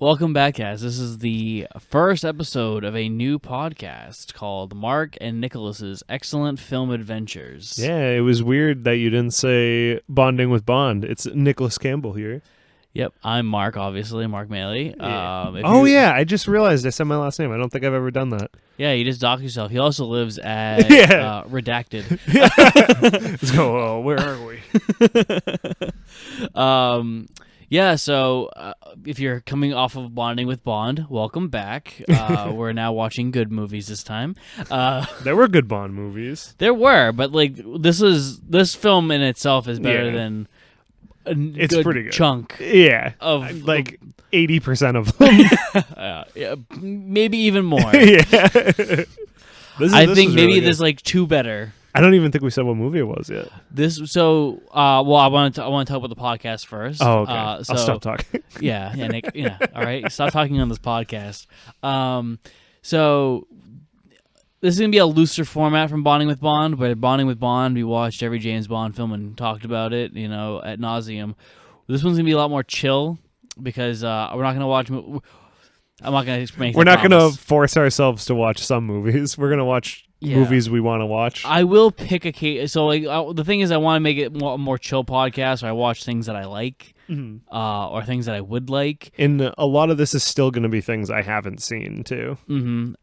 Welcome back, guys. This is the first episode of a new podcast called Mark and Nicholas's Excellent Film Adventures. Yeah, it was weird that you didn't say Bonding with Bond. It's Nicholas Campbell here. Yep, I'm Mark, obviously, Mark Maley. Yeah. I just realized I said my last name. I don't think I've ever done that. Yeah, you just dox yourself. He also lives at Redacted. Let's go, where are we? So if you're coming off of Bonding with Bond, welcome back. We're now watching good movies this time. There were good Bond movies. There were, but like this film in itself is better than it's good pretty good chunk. Yeah, of like 80% of them. Yeah, maybe even more. Yeah, I think maybe there's like two better. I don't even think we said what movie it was yet. I want to talk about the podcast first. Oh, okay. I'll stop talking. Yeah, Nick. Yeah, all right. Stop talking on this podcast. So this is gonna be a looser format from Bonding with Bond. But Bonding with Bond, we watched every James Bond film and talked about it, ad nauseum. This one's gonna be a lot more chill because we're not gonna watch. I'm not gonna make. We're not gonna force ourselves to watch some movies. We're gonna watch movies we want to watch. I will pick a case. So the thing is, I want to make it a more chill podcast. Where I watch things that I like, or things that I would like. And a lot of this is still going to be things I haven't seen too. Mm-hmm.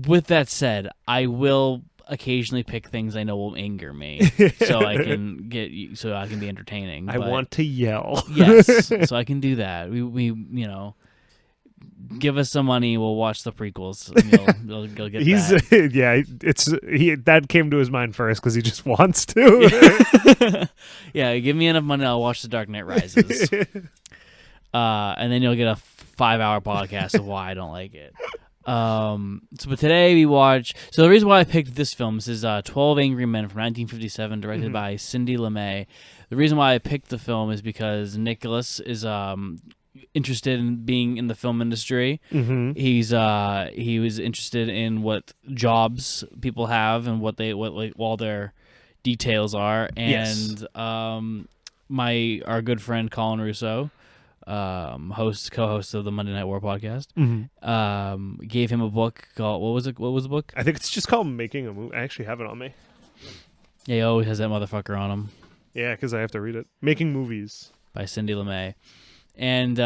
With that said, I will occasionally pick things I know will anger me, so I can be entertaining. I want to yell. Yes, so I can do that. We give us some money, we'll watch the prequels. And you'll get that. Yeah, that came to his mind first because he just wants to. Yeah, give me enough money, I'll watch The Dark Knight Rises. And then you'll get a 5-hour podcast of why I don't like it. But today we watch. So the reason why I picked this film is 12 Angry Men from 1957, directed by Cindy LeMay. The reason why I picked the film is because Nicholas is interested in being in the film industry. Mm-hmm. He was interested in what jobs people have and what all their details are. And our good friend Colin Russo, co-host of the Monday Night War podcast, gave him a book called what was the book? I think it's just called Making a Movie. I actually have it on me. Yeah, he always has that motherfucker on him. Yeah, because I have to read it. Making Movies by Cindy LeMay. And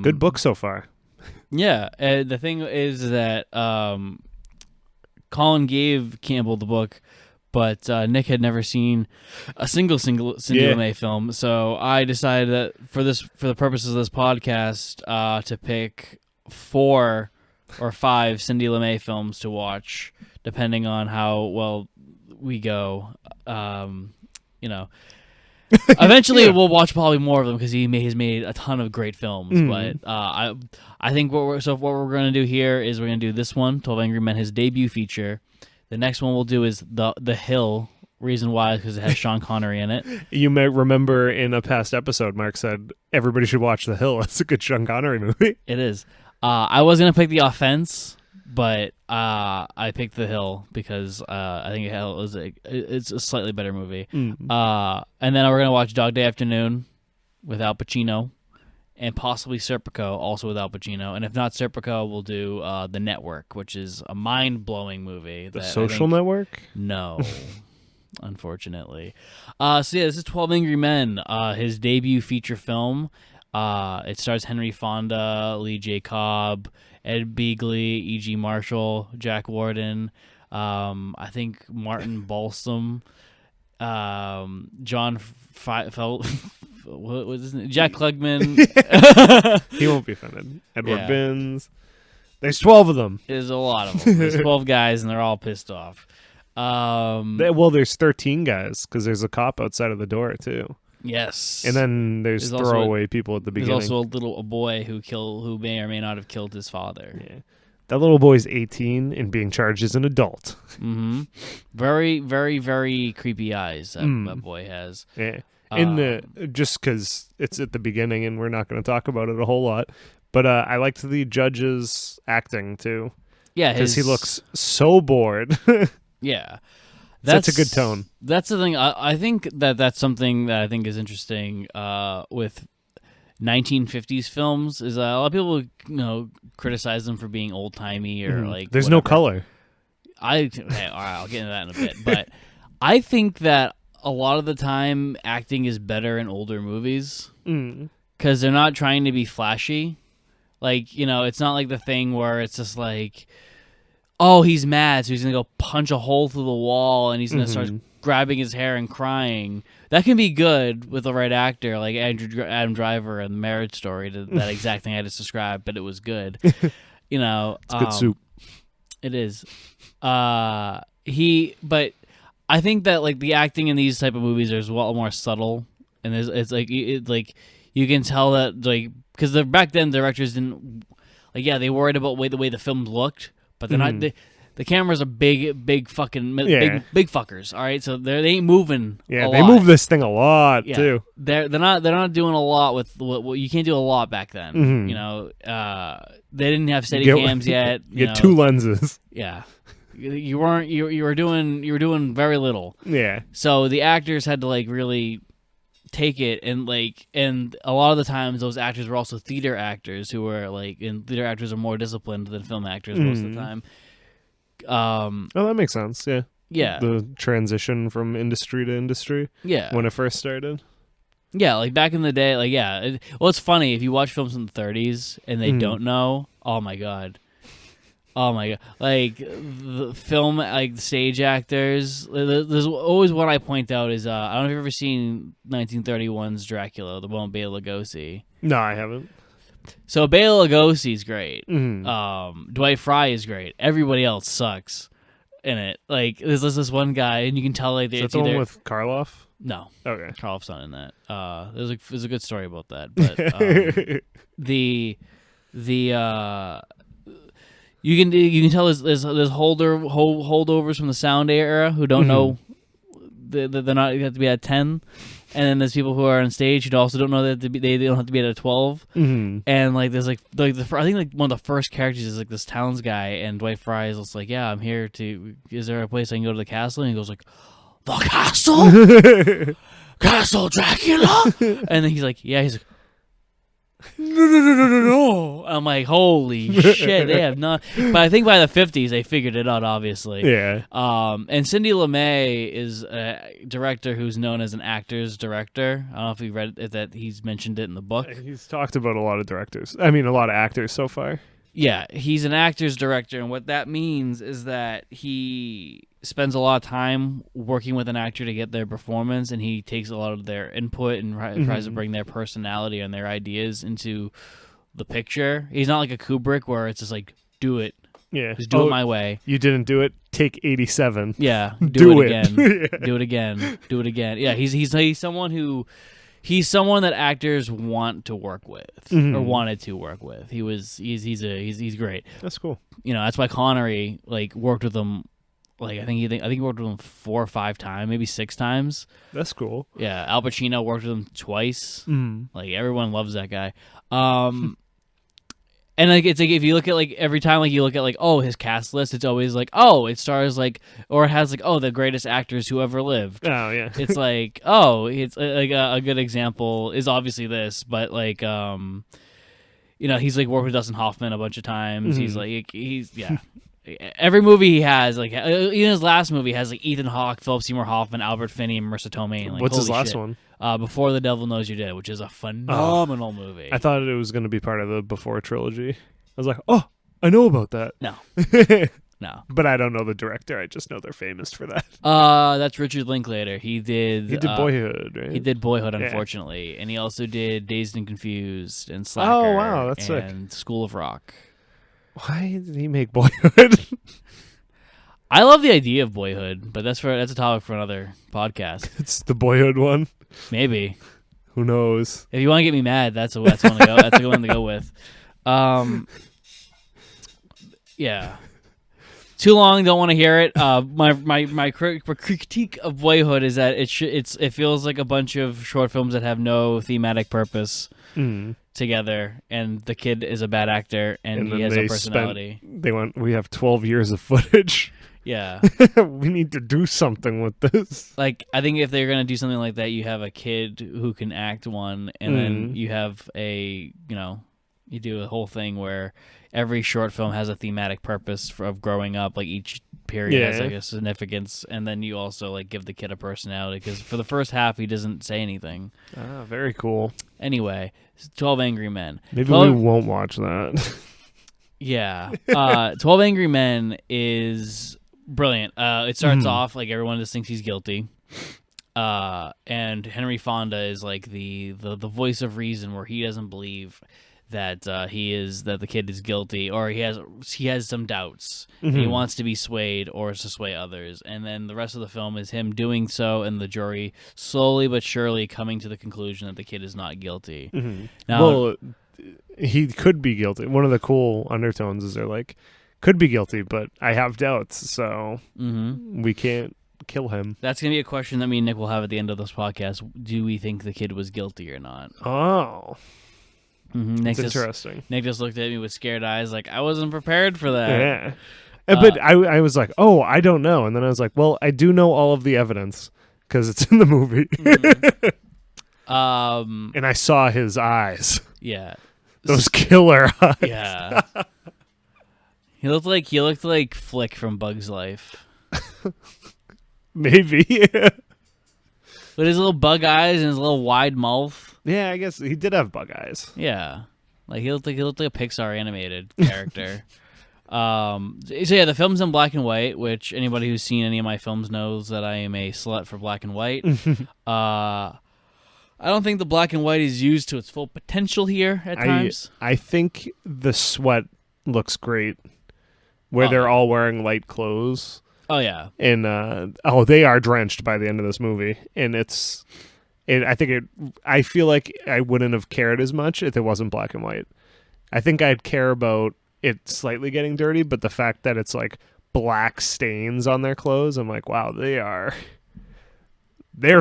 good book so far. Yeah, the thing is that Colin gave Campbell the book, but Nick had never seen a single Cindy LeMay film, so I decided that for the purposes of this podcast, to pick 4 or 5 Cindy LeMay films to watch, depending on how well we go. Eventually, we'll watch probably more of them because he has made a ton of great films. But I think what we're going to do here is we're going to do this one, 12 Angry Men, his debut feature. The next one we'll do is The Hill. Reason why is because it has Sean Connery in it. You may remember in a past episode, Mark said everybody should watch The Hill. It's a good Sean Connery movie. It is. I was going to pick The Offense, but I picked The Hill because I think The Hill it's a slightly better movie. And then we're going to watch Dog Day Afternoon with Al Pacino and possibly Serpico, also with Al Pacino. And if not Serpico, we'll do The Network, which is a mind-blowing movie. The Social Network? No, unfortunately. This is 12 Angry Men, his debut feature film. It stars Henry Fonda, Jay Cobb, Ed Begley, E.G. Marshall, Jack Warden, I think Martin Balsam, John what was his name? Jack Klugman. He won't be offended. Edward Binns. There's 12 of them. There's a lot of them. There's 12 guys, and they're all pissed off. There's 13 guys because there's a cop outside of the door too. Yes, and then there's throwaway people at the beginning. There's also a boy who may or may not have killed his father. Yeah, that little boy's 18 and being charged as an adult. Mm-hmm. Very, very, very creepy eyes that boy has. Yeah, just because it's at the beginning and we're not going to talk about it a whole lot, but I liked the judge's acting too. Yeah, because he looks so bored. Yeah. That's a good tone. That's the thing. I think that's something that I think is interesting with 1950s films is a lot of people criticize them for being old timey or like there's whatever. no color. Okay, all right, I'll get into that in a bit, but I think that a lot of the time acting is better in older movies because they're not trying to be flashy. Like, it's not like the thing where it's just like, oh, he's mad, so he's gonna go punch a hole through the wall and he's gonna start grabbing his hair and crying. That can be good with the right actor, like Adam Driver in Marriage Story, that exact thing I just described, but it was good. It's good soup. It is. But I think that like the acting in these type of movies is a lot more subtle, and it's like you can tell that like because back then directors didn't they worried about the way the film looked, but they're not. The cameras are big fucking big fuckers. All right, so they ain't moving. Yeah, they move this thing a lot too. They're not doing a lot with what you can't do a lot back then. They didn't have steady cams yet. You get 2 lenses. Yeah, you were doing very little. Yeah. So the actors had to like really take it and a lot of the times those actors were also theater actors who were and theater actors are more disciplined than film actors most of the time. That makes sense. Yeah. Yeah. The transition from industry to industry. Yeah. When it first started. Yeah, like back in the day, it's funny if you watch films in the 30s and they don't know. Oh my god, like the film, like stage actors. There's always one I point out is I don't know if you've ever seen 1931's Dracula, the one with Bela Lugosi. No, I haven't. So Bela Lugosi's great. Dwight Fry is great. Everybody else sucks in it. Like there's this one guy, and you can tell like is that the one with Karloff? No. Okay. Karloff's not in that. There's a good story about that, but you can tell there's holdovers from the sound era who don't know they're not, you have to be at 10. And then there's people who are on stage who also don't know that they don't have to be at a 12. And there's I think one of the first characters is like this Towns guy, and Dwight Fry is just like, yeah, I'm here to. Is there a place I can go to the castle? And he goes like, the castle, Castle Dracula. And then he's like, yeah. He's like, no. I'm like, holy shit, they have not. But I think by the 50s they figured it out, obviously. Yeah. And Cindy LeMay is a director who's known as an actor's director. I don't know if you read it, that he's mentioned it in the book. He's talked about a lot of directors. I mean, a lot of actors so far. Yeah, he's an actor's director, and what that means is that he spends a lot of time working with an actor to get their performance, and he takes a lot of their input and tries to bring their personality and their ideas into the picture. He's not like a Kubrick where it's just like, do it. Yeah. Just do it my way. You didn't do it, take 87. Yeah, do it again. Yeah. Do it again. Do it again. Yeah, he's someone who... He's someone that actors want to work with or wanted to work with. He's great. That's cool. That's why Connery worked with him. I think he worked with him 4 or 5 times, maybe 6 times. That's cool. Yeah, Al Pacino worked with him twice. Everyone loves that guy. And it's if you look at every time you look at his cast list, it's always it stars or it has the greatest actors who ever lived. Oh yeah. It's it's a good example is obviously this, but he's worked with Dustin Hoffman a bunch of times. He's every movie he has even his last movie has Ethan Hawke, Philip Seymour Hoffman, Albert Finney, and Marissa Tomei. What's his last one? Before the Devil Knows You Did, which is a phenomenal movie. I thought it was going to be part of the Before trilogy. I was like, oh, I know about that. No. No. But I don't know the director. I just know they're famous for that. That's Richard Linklater. He did Boyhood, right? He did Boyhood, unfortunately. And he also did Dazed and Confused and Slacker. Oh, wow, that's sick. And School of Rock. Why did he make Boyhood? I love the idea of Boyhood, but that's a topic for another podcast. It's the Boyhood one? Maybe. Who knows? If you want to get me mad, that's one to go. That's a good one to go with. Yeah. Too long, don't want to hear it. My critique of Boyhood is that it feels like a bunch of short films that have no thematic purpose together, and the kid is a bad actor, and he has a personality. We have 12 years of footage. Yeah. We need to do something with this. Like, I think if they're going to do something like that, you have a kid who can act one, and then you have you do a whole thing where every short film has a thematic purpose of growing up. Like, each period has like a significance, and then you also like give the kid a personality, because for the first half he doesn't say anything. Ah, very cool. Anyway, 12 Angry Men. Maybe we won't watch that. Yeah. 12 Angry Men is brilliant. It starts off like everyone just thinks he's guilty. And Henry Fonda is like the voice of reason, where he doesn't believe that that the kid is guilty, or he has some doubts. And he wants to be swayed or to sway others. And then the rest of the film is him doing so, and the jury slowly but surely coming to the conclusion that the kid is not guilty. Now, he could be guilty. One of the cool undertones is they're like, could be guilty, but I have doubts, so we can't kill him. That's going to be a question that me and Nick will have at the end of this podcast. Do we think the kid was guilty or not? Oh. That's interesting. Nick just looked at me with scared eyes like, I wasn't prepared for that. Yeah. But I was like, oh, I don't know. And then I was like, well, I do know all of the evidence because it's in the movie. And I saw his eyes. Yeah. Those killer eyes. Yeah. He looked like Flick from Bug's Life. Maybe. With his little bug eyes and his little wide mouth. Yeah, I guess he did have bug eyes. Yeah. Like he looked like a Pixar animated character. So yeah, the film's in black and white, which anybody who's seen any of my films knows that I am a slut for black and white. I don't think the black and white is used to its full potential here at times. I think the sweat looks great, where they're all wearing light clothes. Oh yeah, and they are drenched by the end of this movie, and I feel like I wouldn't have cared as much if it wasn't black and white. I think I'd care about it slightly getting dirty, but the fact that it's like black stains on their clothes, I'm like, wow, they're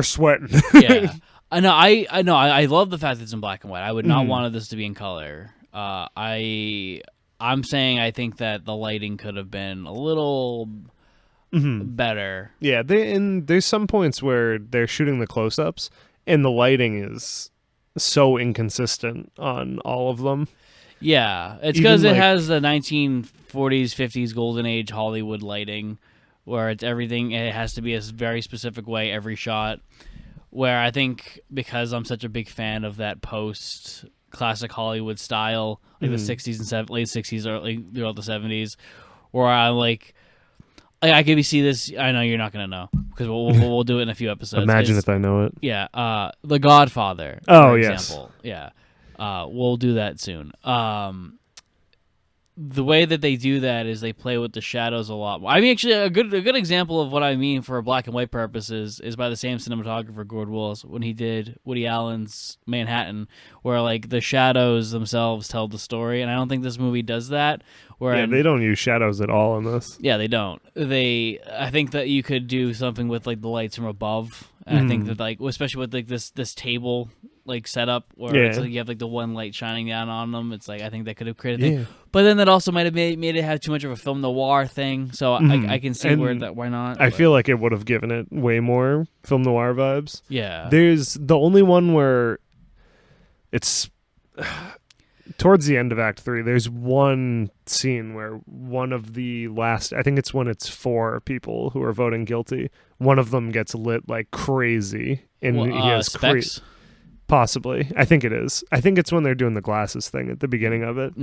sweating. Yeah. I know. I love the fact that it's in black and white. I would not want this to be in color. I'm saying I think that the lighting could have been a little better. Yeah, there's some points where they're shooting the close-ups, and the lighting is so inconsistent on all of them. Yeah, it's because it has the 1940s, 50s golden age Hollywood lighting, where it's everything. It has to be a very specific way every shot. Where I think because I'm such a big fan of that post classic Hollywood style, like the 60s and late 60s, early throughout the 70s, where I'm like I can see this. I know you're not gonna know because we'll do it in a few episodes. Imagine if I know it. Yeah, The Godfather. Oh, for yes. example. Yeah, we'll do that soon. The way that they do that is they play with the shadows a lot more. I mean, actually, a good example of what I mean for black and white purposes is by the same cinematographer, Gord Willis, when he did Woody Allen's Manhattan, where like the shadows themselves tell the story, and I don't think this movie does that. They don't use shadows at all in this. Yeah, they don't. I think that you could do something with like the lights from above. And I think that like, especially with like this table like setup where it's like you have like the one light shining down on them. It's like I think that could have created a thing. But then that also might have made it have too much of a film noir thing. So I can see why not. I feel like it would have given it way more film noir vibes. Yeah. There's the only one where it's towards the end of Act 3, there's one scene where one of the last, I think it's when it's 4 people who are voting guilty, one of them gets lit like crazy. And he has Specs? Possibly. I think it is. I think it's when they're doing the glasses thing at the beginning of it.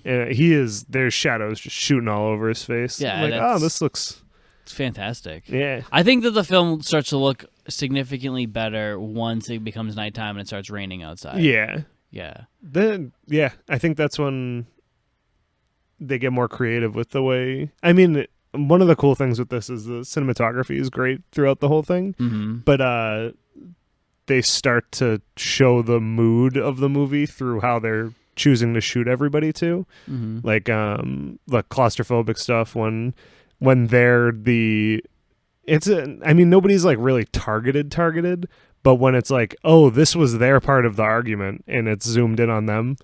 There's shadows just shooting all over his face. Yeah. I'm like, this looks... It's fantastic. Yeah. I think that the film starts to look significantly better once it becomes nighttime and it starts raining outside. Yeah. Yeah. I think that's when they get more creative with the way... I mean, one of the cool things with this is the cinematography is great throughout the whole thing, but they start to show the mood of the movie through how they're choosing to shoot everybody too. Like the claustrophobic stuff when they're nobody's like really targeted, but when it's like, oh, this was their part of the argument and it's zoomed in on them,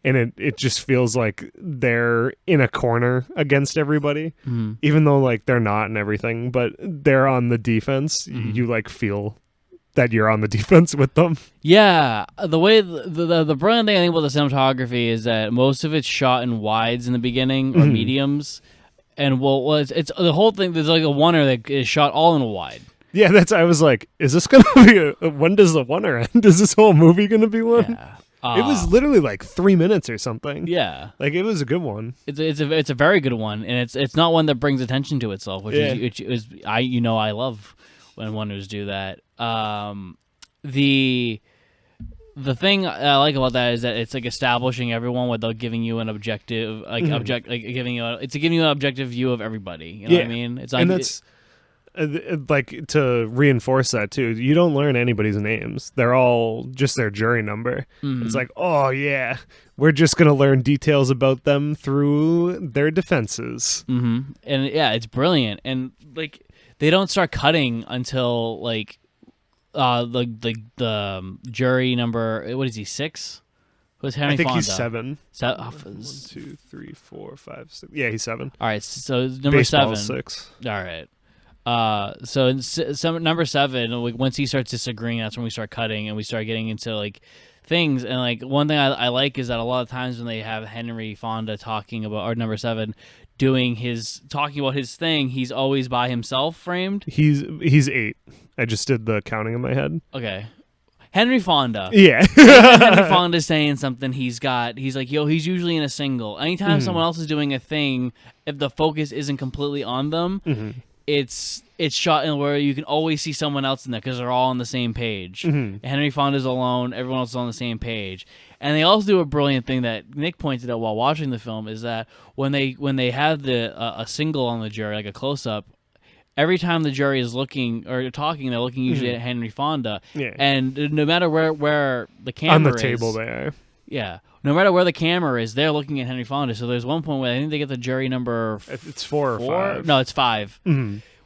and it just feels like they're in a corner against everybody, even though like they're not and everything, but they're on the defense. You like feel that you're on the defense with them. Yeah, the way the brilliant thing I think about the cinematography is that most of it's shot in wides in the beginning or mediums, and it's the whole thing. There's like a oneer that is shot all in a wide. Yeah, I was like, is this gonna be when does the oneer end? Is this whole movie gonna be one? Yeah. It was literally like 3 minutes or something. Yeah, like it was a good one. It's a very good one, and it's not one that brings attention to itself, which is I love when oneers do that. The thing I like about that is that it's like establishing everyone without giving you an objective, giving you an objective view of everybody. You know what I mean? It's like, and that's like to reinforce that too. You don't learn anybody's names; they're all just their jury number. It's like, oh yeah, we're just gonna learn details about them through their defenses. And yeah, it's brilliant. And like they don't start cutting until like the jury number. What is he, 6? Who's Henry Fonda? I think he's 7. 1, 2, 3, 4, 5, 6. Yeah, he's 7. All right, so number Baseball 7. 6. All right. So number 7, like once he starts disagreeing, that's when we start cutting and we start getting into like things. And like one thing I like is that a lot of times when they have Henry Fonda talking about, or number 7 talking about his thing, he's always by himself framed. He's 8. I just did the counting in my head. Okay. Henry Fonda. Yeah. Henry Fonda's saying something. He's like, yo, he's usually in a single. Anytime someone else is doing a thing, if the focus isn't completely on them, it's shot in where you can always see someone else in there because they're all on the same page. Henry Fonda's alone. Everyone else is on the same page. And they also do a brilliant thing that Nick pointed out while watching the film is that when they have a single on the jury, like a close-up, every time the jury is looking or talking, they're looking usually at Henry Fonda. Yeah. And no matter where the camera is... On the table there. Yeah. No matter where the camera is, they're looking at Henry Fonda. So there's one point where I think they get the jury number... It's 4 or 5. No, it's 5.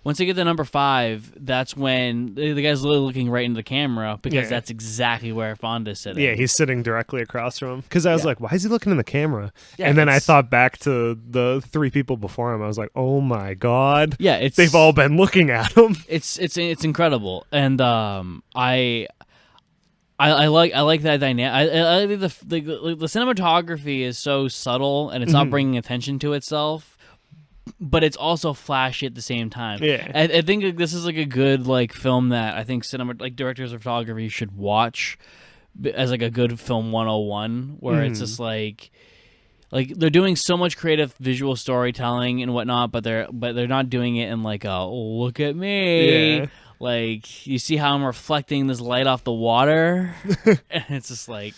Once they get to number 5, that's when the guy's literally looking right into the camera because that's exactly where Fonda's sitting. Yeah, he's sitting directly across from him. Because I was like, why is he looking in the camera? Yeah, and then I thought back to the 3 people before him. I was like, oh my God. Yeah, they've all been looking at him. It's incredible. And I like that dynamic. I think the cinematography is so subtle and it's not bringing attention to itself. But it's also flashy at the same time. Yeah, I think this is like a good like film that I think directors of photography should watch as like a good film 101, where it's just like they're doing so much creative visual storytelling and whatnot, but they're not doing it in like a look at me. Yeah. Like you see how I'm reflecting this light off the water, and it's just like.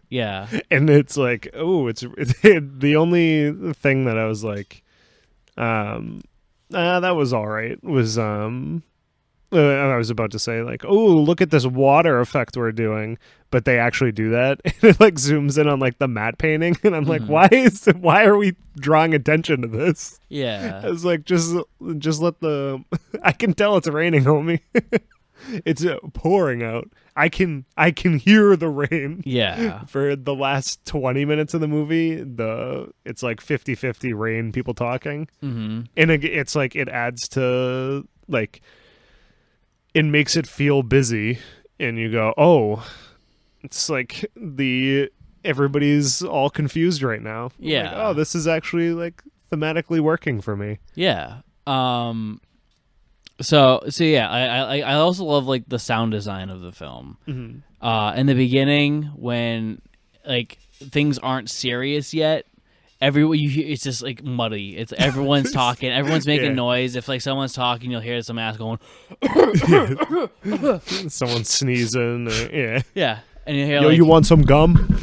Yeah, and it's like, oh, it's the only thing that I was like. That was all right. Was I was about to say like, oh, look at this water effect we're doing, but they actually do that. And it like zooms in on like the matte painting, and I'm like, why are we drawing attention to this? Yeah, I was like, just let the. I can tell it's raining, homie. It's pouring out. I can hear the rain. Yeah. For the last 20 minutes of the movie, it's like 50-50 rain, people talking. And it's like it adds to like it makes it feel busy, and you go, "Oh, it's like everybody's all confused right now." Yeah. Like, oh, this is actually like thematically working for me. Yeah. So yeah, I also love like the sound design of the film. In the beginning, when like things aren't serious yet, it's just like muddy. It's everyone's talking, everyone's making noise. If like someone's talking, you'll hear some ass going. Someone's sneezing. Yeah, and you hear yo, like, you want some gum?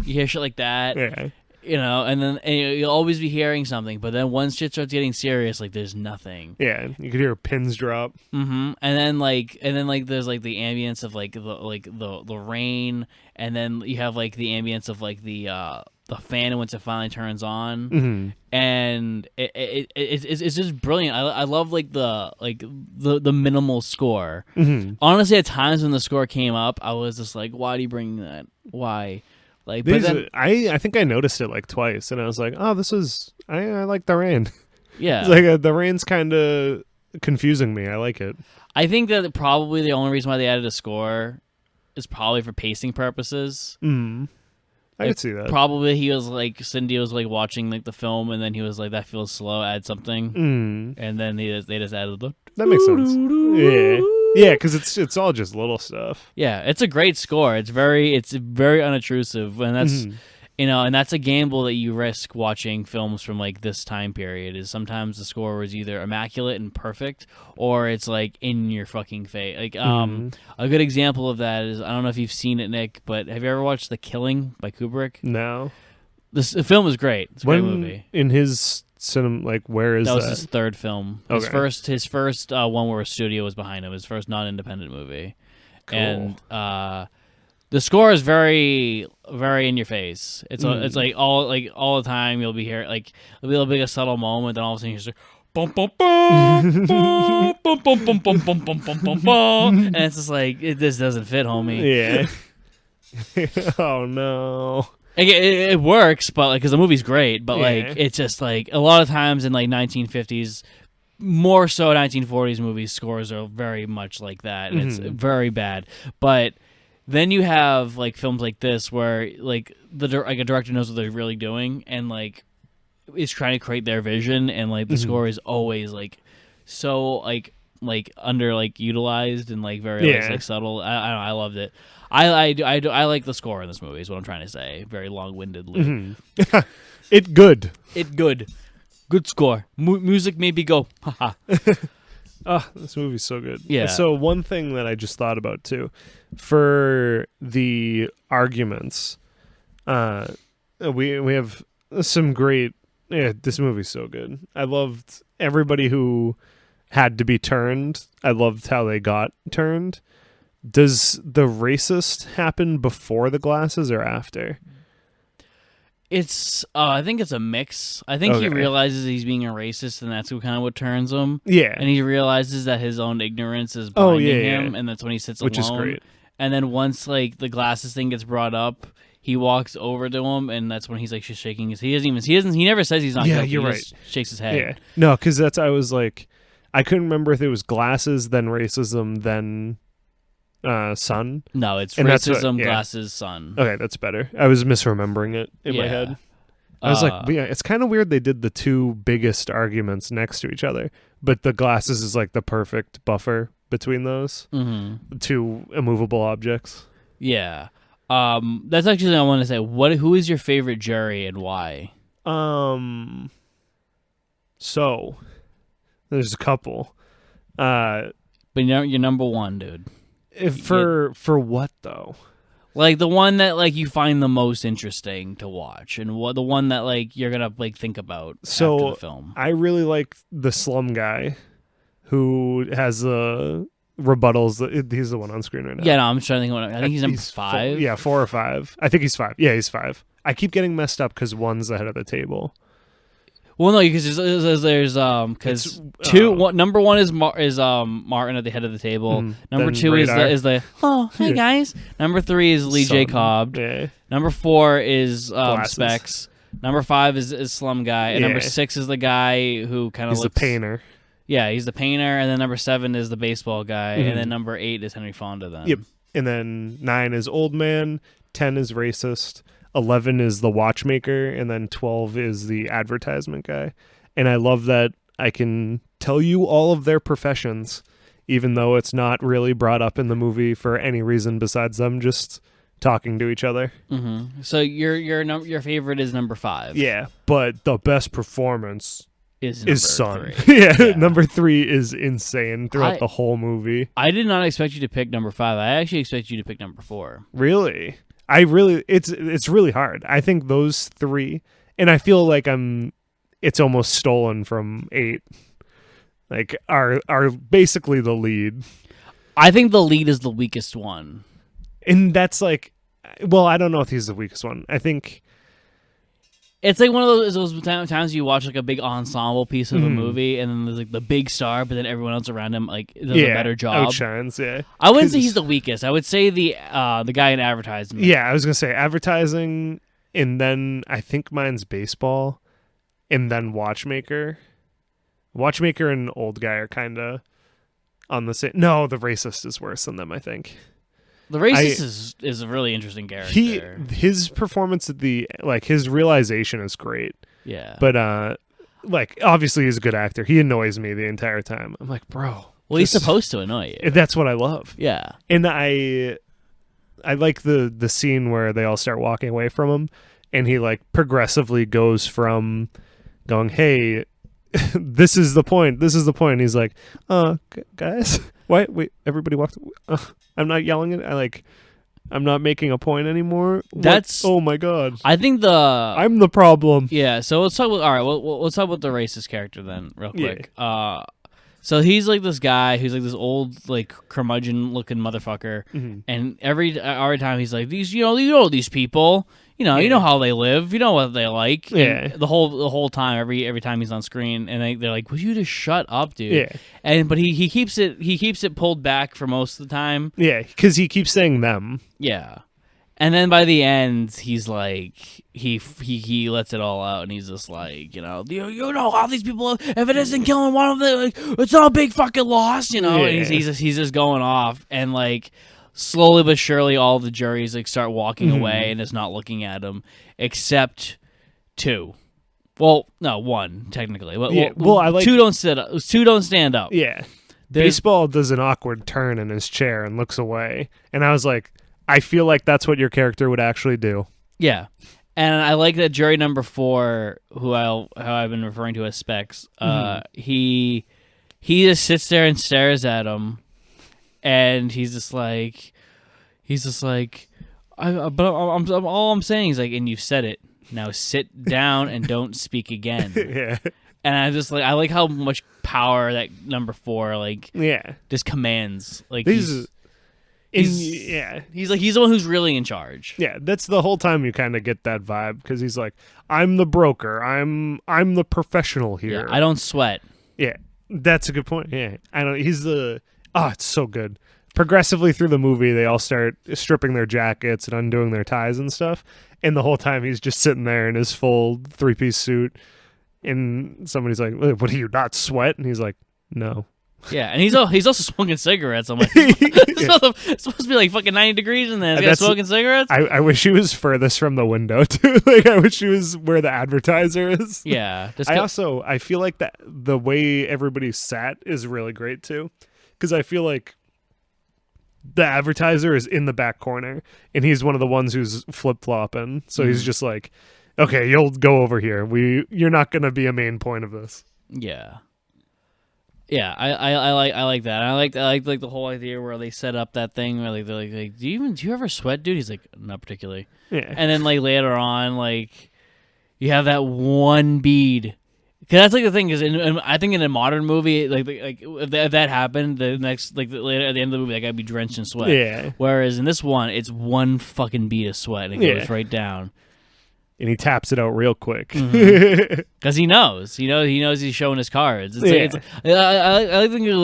You hear shit like that. Yeah. You know, and you'll always be hearing something, but then once shit starts getting serious, like there's nothing. Yeah, you could hear pins drop. And then there's like the ambience of like the rain, and then you have like the ambience of like the fan once it finally turns on, and it's just brilliant. I love like the minimal score. Honestly, at times when the score came up, I was just like, why do you bring that? Why? Like, but then, I think I noticed it like twice, and I was like, oh, this is I like the rain. yeah, It's like the rain's kind of confusing me. I like it. I think that probably the only reason why they added a score is probably for pacing purposes. I could see that. Probably he was like, Cindy was like watching like the film, and then he was like, that feels slow, add something, and then they just added the. That makes sense. Yeah, because it's all just little stuff. Yeah, it's a great score. It's very unobtrusive, and that's and that's a gamble that you risk watching films from like this time period. Is sometimes the score was either immaculate and perfect, or it's like in your fucking face. Like a good example of that is, I don't know if you've seen it, Nick, but have you ever watched The Killing by Kubrick? No. The film is great. It's a great movie. In his cinema, like, where is that? That was his third film. Okay. His first one where a studio was behind him. His first non-independent movie. Cool. And the score is very, very in your face. It's like all the time you'll be here, like it'll be a subtle moment, then all of a sudden you're just like, bum bum bum bum bum bum bum bum bum bum bum bum bum, and it's just like, this doesn't fit, homie. Yeah. Oh no. Like, it works, but like, because the movie's great, but like, it's just like a lot of times in like 1950s, more so 1940s movies, scores are very much like that, and it's very bad. But then you have like films like this where like a director knows what they're really doing, and like is trying to create their vision, and like the score is always like so like under like utilized and like very like subtle. I don't know, I loved it. I like the score in this movie, is what I'm trying to say, very long-windedly. It good. Good score. Music maybe go. Haha. This movie's so good. Yeah. So one thing that I just thought about too, for the arguments, we have some great. Yeah, this movie's so good. I loved everybody who had to be turned. I loved how they got turned. Does the racist happen before the glasses or after? It's I think it's a mix. I think he realizes he's being a racist, and that's kind of what turns him. Yeah. And he realizes that his own ignorance is blinding him, and that's when he sits Which alone. Is great. And then once like the glasses thing gets brought up, he walks over to him, and that's when he's like just shaking his. He never says he's not guilty. You're right. Just shakes his head. Yeah. No, because I was like, I couldn't remember if it was glasses, then racism, then son. No, it's racism, glasses, son. Okay, that's better. I was misremembering it in my head. I was like, yeah, it's kind of weird they did the two biggest arguments next to each other, but the glasses is like the perfect buffer between those two immovable objects. Yeah. That's actually what I want to say. Who is your favorite jury and why? So there's a couple. But you're number one, dude. For what though? Like the one that like you find the most interesting to watch, and the one that like you're gonna like think about after the film. I really like the slum guy who has rebuttals. He's the one on screen right now. Yeah, no, I'm trying to think. I think he's number 5. 4 or 5. I think he's 5. Yeah, he's 5. I keep getting messed up because one's ahead of the table. Well, no, because there's number one is Martin at the head of the table. Number 2 is the hey guys. Number 3 is Jay Cobb. Yeah. Number 4 is Specs. Number 5 is Slum Guy, and number 6 is the guy who kind of looks the painter. Yeah, he's the painter, and then number 7 is the baseball guy, and then number 8 is Henry Fonda. Then yep, and then 9 is old man, 10 is racist. 11 is the watchmaker, and then 12 is the advertisement guy. And I love that I can tell you all of their professions, even though it's not really brought up in the movie for any reason besides them just talking to each other. Mm-hmm. So your favorite is number 5. Yeah, but the best performance is Son. 3. yeah, number 3 is insane throughout the whole movie. I did not expect you to pick number 5. I actually expect you to pick number 4. Really? It's really hard. I think those 3, and I feel like it's almost stolen from 8. Like are basically the lead. I think the lead is the weakest one. And that's like, well, I don't know if he's the weakest one. I think It's like one of those times you watch like a big ensemble piece of a movie, and then there's like the big star, but then everyone else around him like does a better job. Outshines, yeah. I wouldn't say he's the weakest. I would say the guy in advertising. Yeah, I was gonna say advertising, and then I think mine's baseball, and then Watchmaker. Watchmaker and Old Guy are kind of on the same. No, the Racist is worse than them, I think. The Racist is a really interesting character. His performance at his realization is great. Yeah. But obviously he's a good actor. He annoys me the entire time. I'm like, bro. Well, he's supposed to annoy you. That's what I love. Yeah. And I like the scene where they all start walking away from him, and he like progressively goes from going, "Hey, this is the point. This is the point." And he's like, guys, why? Wait, everybody walked. I'm not yelling it. I'm not making a point anymore. Oh my god. I think I'm the problem. Yeah. So let's talk about. All right. Well, let's talk about the Racist character then, real quick. Yeah. So he's like this guy who's like this old like curmudgeon looking motherfucker, and every time he's like these, you know these people. You know how they live. You know what they like. Yeah. And the whole time, every time he's on screen, and they're like, "Would you just shut up, dude?" Yeah. But he keeps it pulled back for most of the time. Yeah, because he keeps saying them. Yeah. And then by the end, he's like, he lets it all out, and he's just like, you know how these people, if it isn't killing one of them, like, it's not a big fucking loss, you know. Yeah. And he's just going off, and like. Slowly but surely, all the juries like start walking away and is not looking at him, except two. Well, no, one technically. I like two don't sit up. Two don't stand up. Yeah, baseball does an awkward turn in his chair and looks away, and I was like, I feel like that's what your character would actually do. Yeah, and I like that jury number 4, who I've been referring to as Specs. He just sits there and stares at him. And he's just like, but all I'm saying is like, and you said it. Now sit down and don't speak again. Yeah. And I like how much power that number 4 just commands. Like he's the one who's really in charge. Yeah, that's the whole time you kind of get that vibe because he's like, I'm the broker. I'm the professional here. Yeah, I don't sweat. Yeah, that's a good point. Yeah, I don't. He's the. Oh, it's so good. Progressively through the movie, they all start stripping their jackets and undoing their ties and stuff. And the whole time, he's just sitting there in his full 3-piece suit. And somebody's like, "What, do you not sweat?" And he's like, "No." Yeah, and he's also smoking cigarettes. I'm like, it's supposed to be like fucking 90 degrees in there. He's smoking cigarettes? I wish he was furthest from the window, too. Like, I wish he was where the advertiser is. Yeah. I feel like that the way everybody sat is really great, too. Because I feel like the advertiser is in the back corner, and he's one of the ones who's flip-flopping. So he's just like, okay, you'll go over here. You're not going to be a main point of this. Yeah. Yeah, I like that. I like the whole idea where they set up that thing where like they're like do you ever sweat, dude? He's like, not particularly. Yeah. And then like later on, like you have that one bead. Because that's like the thing is, I think in a modern movie, like if that happened, the next later at the end of the movie, that guy'd be drenched in sweat. Yeah. Whereas in this one, it's one fucking bead of sweat and it goes right down. And he taps it out real quick because he knows he's showing his cards. I think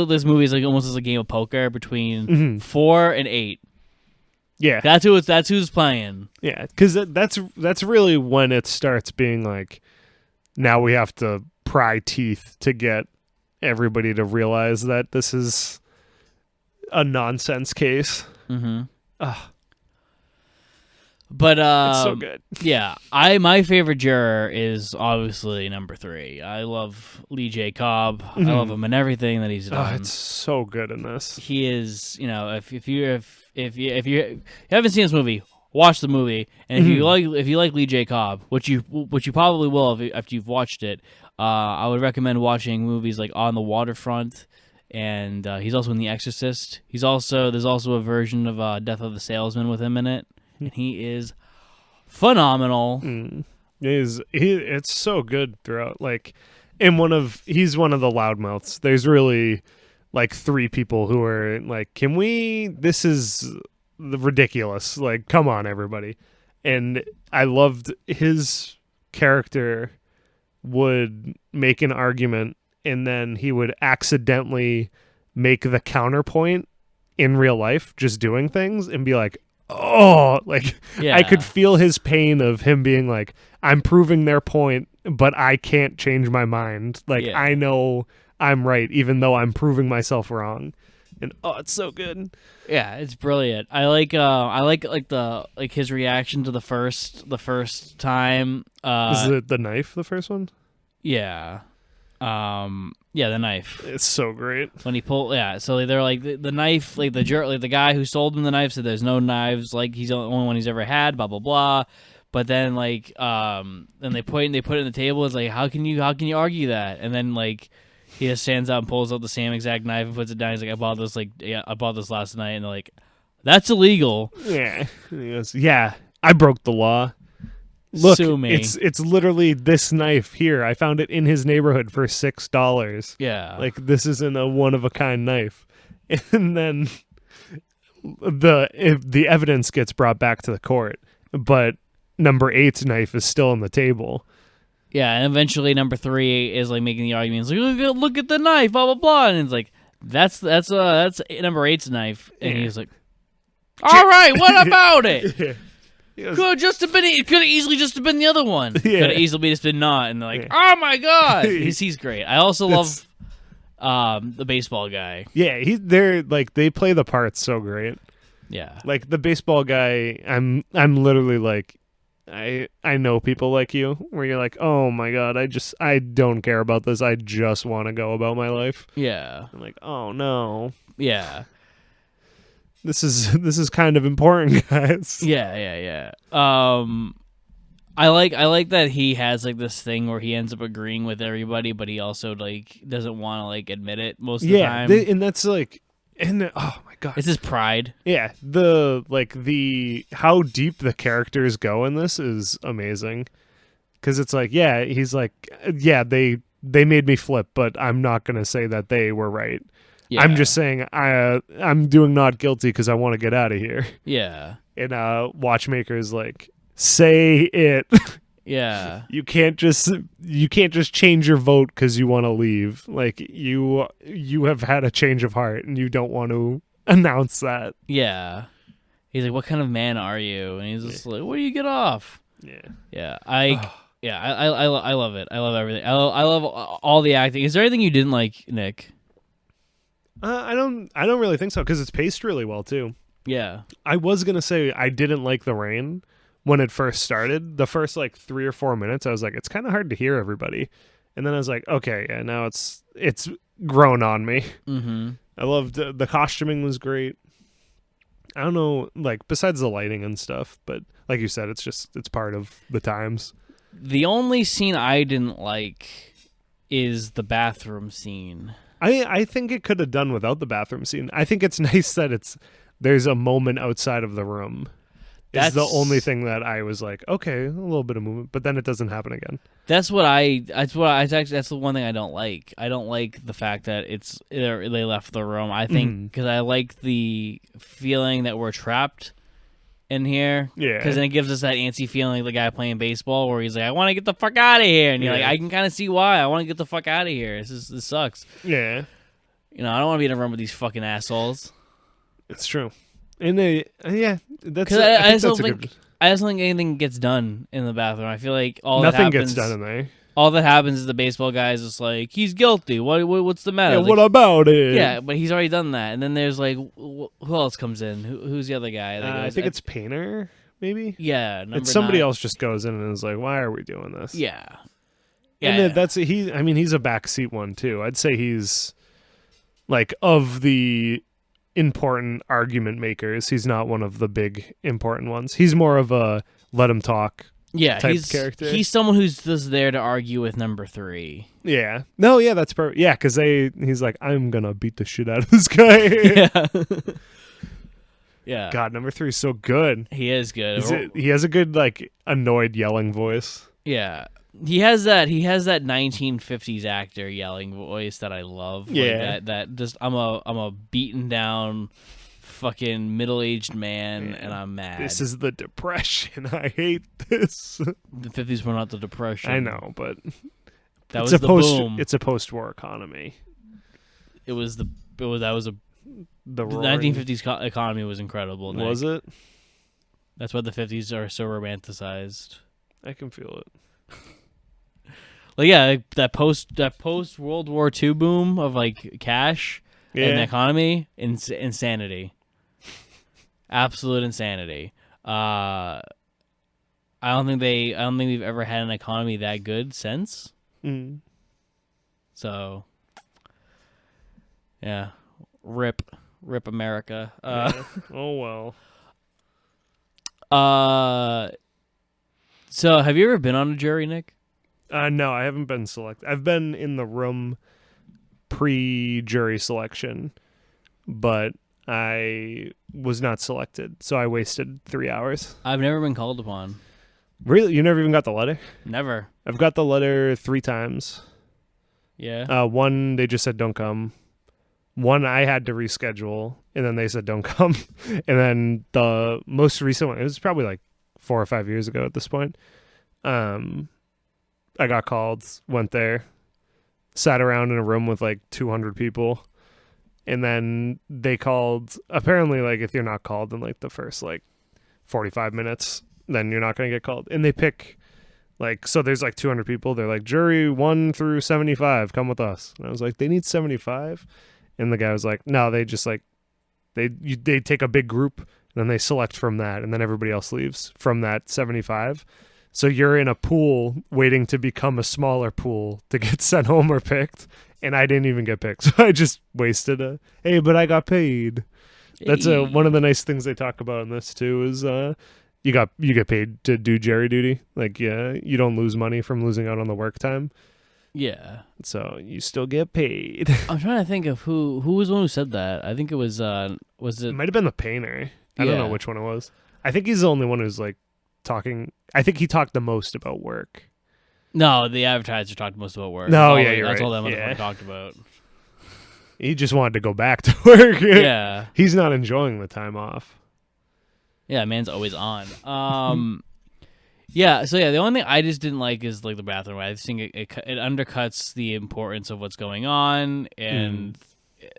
this movie is like almost as a game of poker between 4 and 8. Yeah, that's who's playing. Yeah, because that's really when it starts being like, now we have to pry teeth to get everybody to realize that this is a nonsense case. But it's so good. Yeah, my favorite juror is obviously number 3. I love Jay Cobb. I love him in everything that he's done. Oh, it's so good in this. He is, if you haven't seen this movie, watch the movie. And if you like Jay Cobb, which you probably will after you've watched it, I would recommend watching movies like On the Waterfront. And he's also in The Exorcist. There's also a version of Death of the Salesman with him in it. And he is phenomenal. It's so good throughout. Like, he's one of the loudmouths. There's really like 3 people who are like, this is ridiculous. Like, come on, everybody. And I loved his character would make an argument and then he would accidentally make the counterpoint in real life, just doing things, and be like, oh, like I could feel his pain of him being like, I'm proving their point, but I can't change my mind. Like I know I'm right, even though I'm proving myself wrong. And it's so good. Yeah, it's brilliant. I like his reaction to the first time. Is it the knife, the first one? Yeah. Yeah, the knife. It's so great. When he so they're like the knife, like the guy who sold him the knife said there's no knives, like he's the only one he's ever had, blah blah blah. But then like then they put it in the table. It's like how can you argue that? And then like he just stands out and pulls out the same exact knife and puts it down. He's like, I bought this last night, and they're like, that's illegal. Yeah. And he goes, yeah, I broke the law. Look, sue me. It's literally this knife here. I found it in his neighborhood for $6. Yeah. Like this isn't a one-of-a-kind knife. And then the evidence gets brought back to the court, but number 8's knife is still on the table. Yeah, and eventually number 3 is like making the arguments like look at the knife, blah blah blah, and it's like that's number 8's knife, and he's like, all right, what about it? Could have easily just been the other one. Yeah. Could have easily just been not, and they're like, oh my god, he's great. I also love the baseball guy. Yeah, they're like they play the parts so great. Yeah, like the baseball guy. I'm literally like, I know people like you where you're like, oh my god, I don't care about this. I just want to go about my life. Yeah, I'm like, oh no. Yeah. This is kind of important, guys. Yeah. I like that he has like this thing where he ends up agreeing with everybody, but he also like doesn't want to like admit it most of the time. Yeah, and that's like, and oh my god, it's his pride. Yeah, the how deep the characters go in this is amazing, because it's like, yeah, he's like, yeah, they made me flip, but I'm not gonna say that they were right. Yeah. I'm just saying I'm doing not guilty because I want to get out of here. Yeah. And Watchmaker's like, say it. Yeah. You can't just change your vote because you want to leave. Like you have had a change of heart and you don't want to announce that. Yeah. He's like, what kind of man are you? And he's just like, where do you get off? Yeah. Yeah. I love it. I love everything. I love all the acting. Is there anything you didn't like, Nick? I don't really think so, because it's paced really well too. Yeah. I was gonna say I didn't like the rain when it first started. The first like 3 or 4 minutes, I was like, it's kind of hard to hear everybody, and then I was like, okay, yeah, now it's grown on me. Mm-hmm. I loved the costuming was great. I don't know, like besides the lighting and stuff, but like you said, it's part of the times. The only scene I didn't like is the bathroom scene. I think it could have done without the bathroom scene. I think it's nice that there's a moment outside of the room. That's the only thing that I was like, okay, a little bit of movement, but then it doesn't happen again. That's the one thing I don't like. I don't like the fact that they left the room. I think because I like the feeling that we're trapped in here. Yeah. Because then it gives us that antsy feeling, like the guy playing baseball, where he's like, I want to get the fuck out of here. And you're like, I can kind of see why. I want to get the fuck out of here. This sucks. Yeah. You know, I don't want to be in a room with these fucking assholes. It's true. And I just don't think anything gets done in the bathroom. I feel like nothing gets done in there. All that happens is the baseball guy is just like, he's guilty. What's the matter? Yeah, like, what about it? Yeah, but he's already done that. And then there's like, who else comes in? Who's the other guy? I think it's Painter, maybe? Yeah. It's somebody else just goes in and is like, why are we doing this? Yeah. And he's a backseat one too. I'd say he's like, of the important argument makers, he's not one of the big important ones. He's more of a let him talk. Yeah, type character. He's someone who's just there to argue with number 3. Yeah. No, yeah, that's perfect. Yeah, because he's like, I'm going to beat the shit out of this guy. Yeah. Yeah. God, number 3 is so good. He is good. He has a good, like, annoyed yelling voice. Yeah. He has that 1950s actor yelling voice that I love. Yeah. Like that just, I'm a beaten down fucking middle-aged man, and I'm mad. This is the Depression. I hate this. The 50s were not the Depression. I know, but that was the boom. It's a post-war economy. The 1950s economy was incredible. Nick. Was it? That's why the 50s are so romanticized. I can feel it. Like that post World War II boom of like cash and the economy, insanity, absolute insanity. I don't think we've ever had an economy that good since. Mm. So, yeah, rip America. Oh well. So have you ever been on a jury, Nick? No, I haven't been selected. I've been in the room pre-jury selection, but I was not selected, so I wasted 3 hours. I've never been called upon. Really? You never even got the letter? Never. I've got the letter 3 times. Yeah. One, they just said don't come. One, I had to reschedule, and then they said don't come. And then the most recent one, it was probably like 4 or 5 years ago at this point. I got called, went there, sat around in a room with like 200 people, and then they called. Apparently, like if you're not called in like the first like 45 minutes, then you're not going to get called. And they pick like, so there's like 200 people. They're like, jury 1 through 75, come with us. And I was like, they need 75? And the guy was like, no, they just like, they take a big group, and then they select from that, and then everybody else leaves from that 75. So you're in a pool waiting to become a smaller pool to get sent home or picked, and I didn't even get picked. So I just wasted hey, but I got paid. That's one of the nice things they talk about in this too is you get paid to do jury duty. Like, yeah, you don't lose money from losing out on the work time. Yeah. So you still get paid. I'm trying to think of who was the one who said that. I think it was it might have been the painter. I don't know which one it was. I think he's the only one who's like talking. I think he talked the most about work. No, the advertiser talked most about work. No, That's all that motherfucker talked about. He just wanted to go back to work. Yeah. He's not enjoying the time off. Yeah, man's always on. Yeah, so the only thing I just didn't like is like the bathroom. I think it undercuts the importance of what's going on and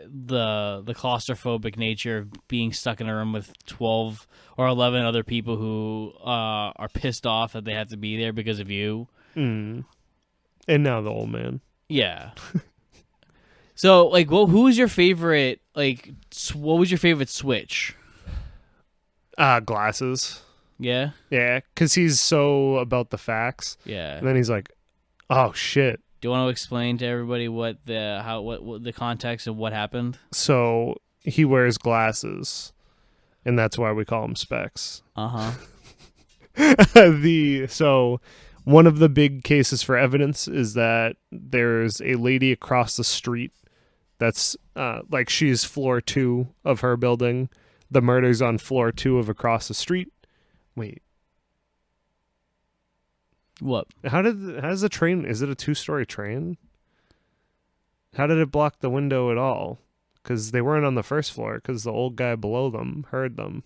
the claustrophobic nature of being stuck in a room with 12 or 11 other people who are pissed off that they have to be there because of you. And now the old man. Yeah. So, like, who was your favorite, like, what was your favorite switch? Glasses. Yeah? Yeah, because he's so about the facts. Yeah. And then he's like, oh, shit. Do you want to explain to everybody what the context of what happened? So he wears glasses, and that's why we call him Specs. Uh-huh. So one of the big cases for evidence is that there's a lady across the street that's like she's floor 2 of her building. The murder's on floor 2 of across the street. Wait. What? How's the train? Is it a 2-story train? How did it block the window at all? Because they weren't on the first floor. Because the old guy below them heard them.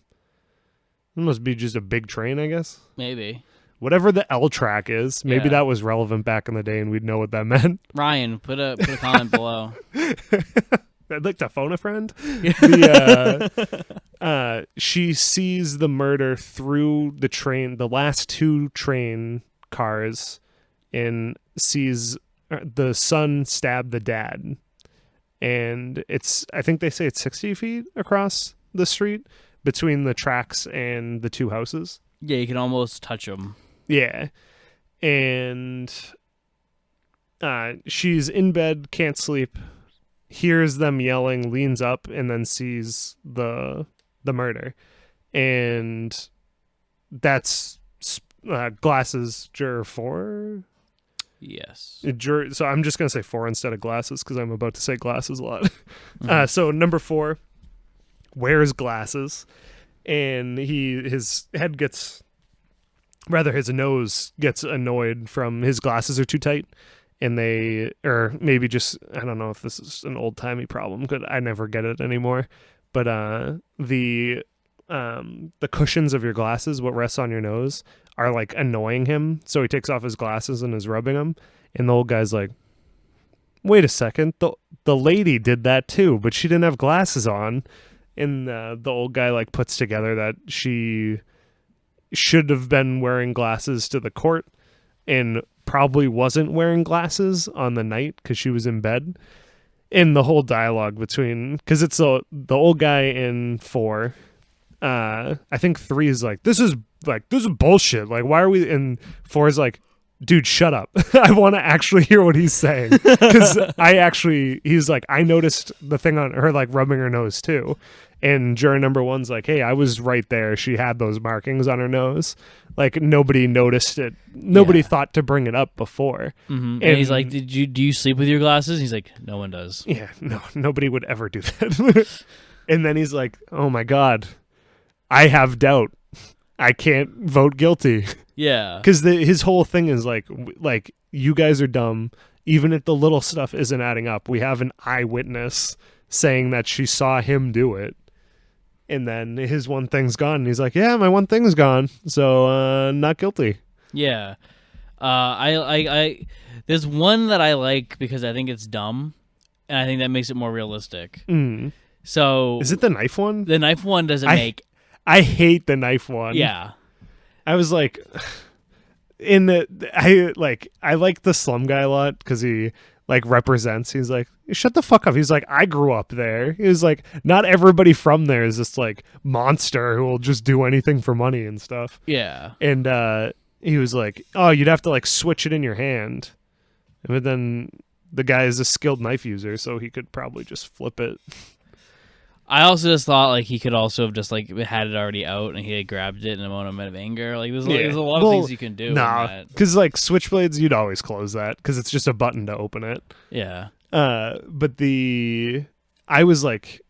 It must be just a big train, I guess. Maybe. Whatever the L track is, maybe that was relevant back in the day, and we'd know what that meant. Ryan, put a comment below. I'd like to phone a friend. She sees the murder through the train, the last 2 train cars, and sees the son stab the dad. And I think they say it's 60 feet across the street between the tracks and the 2 houses. Yeah, you can almost touch them. Yeah. And she's in bed, can't sleep, hears them yelling, leans up, and then sees the murder. And that's Glasses juror 4? Yes. So I'm just going to say 4 instead of Glasses because I'm about to say glasses a lot. So number 4 wears glasses, and his nose gets annoyed from his glasses are too tight. And or maybe just, I don't know if this is an old-timey problem, because I never get it anymore. but the cushions of your glasses, what rests on your nose, are like annoying him. So he takes off his glasses and is rubbing them. And the old guy's like, wait a second, the lady did that too, but she didn't have glasses on. And the old guy like puts together that she should have been wearing glasses to the court and probably wasn't wearing glasses on the night because she was in bed. And the whole dialogue between, because it's the old guy in 4. I think 3 is like, this is bullshit. Like, why are we? And 4 is like, dude, shut up. I want to actually hear what he's saying. Because he's like, I noticed the thing on her, like, rubbing her nose too. And juror number 1's like, hey, I was right there. She had those markings on her nose. Like, nobody noticed it. Nobody thought to bring it up before. Mm-hmm. And he's like, do you sleep with your glasses? He's like, no one does. Yeah, no, nobody would ever do that. And then he's like, oh my God, I have doubt. I can't vote guilty. Yeah. Because his whole thing is like, you guys are dumb. Even if the little stuff isn't adding up, we have an eyewitness saying that she saw him do it. And then his one thing's gone. And he's like, yeah, my one thing's gone. So, not guilty. Yeah. I there's one that I like because I think it's dumb. And I think that makes it more realistic. Mm. So. Is it the knife one? The knife one doesn't make. I hate the knife one. Yeah. I was like, I like the slum guy a lot because he like represents. He's like, shut the fuck up. He's like, I grew up there. He was like, not everybody from there is this like monster who will just do anything for money and stuff. Yeah. And he was like, oh, you'd have to like switch it in your hand. But then the guy is a skilled knife user, so he could probably just flip it. I also just thought like he could also have just like had it already out and he had grabbed it in a moment of anger. Like there's a lot of things you can do. Nah, because like switchblades, you'd always close that because it's just a button to open it. Yeah. But I was like,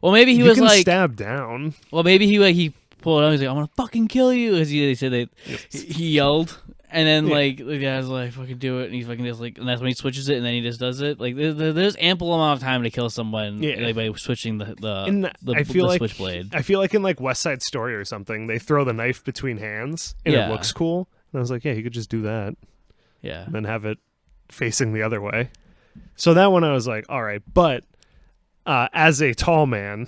well, maybe he was like stab down. Well, maybe he pulled it out. He's like, I'm gonna fucking kill you, as they said he yelled. And then, like, the guy's like, fucking do it. And he's fucking just like, and that's when he switches it, and then he just does it. Like, there's ample amount of time to kill someone like, by switching the switchblade. I feel like in, like, West Side Story or something, they throw the knife between hands, and it looks cool. And I was like, yeah, he could just do that. Yeah. And then have it facing the other way. So that one I was like, all right. But as a tall man,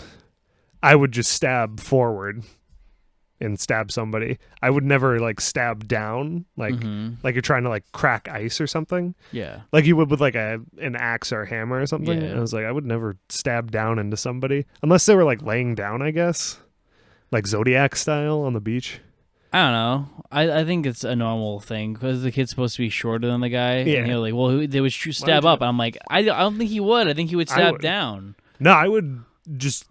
I would just stab forward and stab somebody. I would never like stab down, like you're trying to like crack ice or something. Yeah, like you would with like an axe or a hammer or something. Yeah. And I was like, I would never stab down into somebody unless they were like laying down, I guess, like Zodiac style on the beach. I don't know. I think it's a normal thing because the kid's supposed to be shorter than the guy. Yeah. And you're like, well, they would stab up. And I'm like, I don't think he would. I think he would stab down. No, I would just.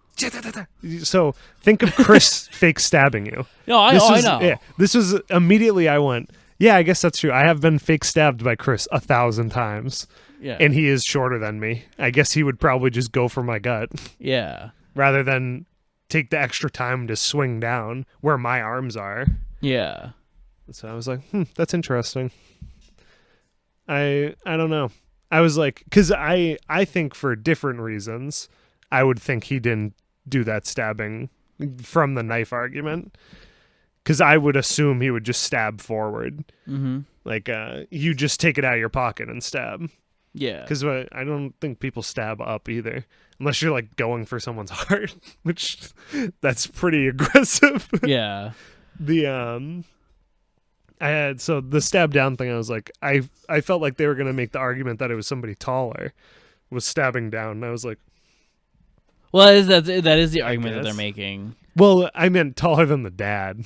So think of Chris fake stabbing you. No, I know. Yeah, this was immediately I went, yeah, I guess that's true. I have been fake stabbed by Chris 1,000 times. Yeah. And he is shorter than me. I guess he would probably just go for my gut. Yeah. Rather than take the extra time to swing down where my arms are. Yeah. So I was like, that's interesting. I don't know. I was like, because I think for different reasons, I would think he didn't do that stabbing from the knife argument, because I would assume he would just stab forward. Mm-hmm. Like you just take it out of your pocket and stab. Yeah, because I don't think people stab up either unless you're like going for someone's heart, which that's pretty aggressive. Yeah. The stab down thing, I was like, I felt like they were gonna make the argument that it was somebody taller was stabbing down, and I was like, well, that is the argument that they're making. Well, I meant taller than the dad.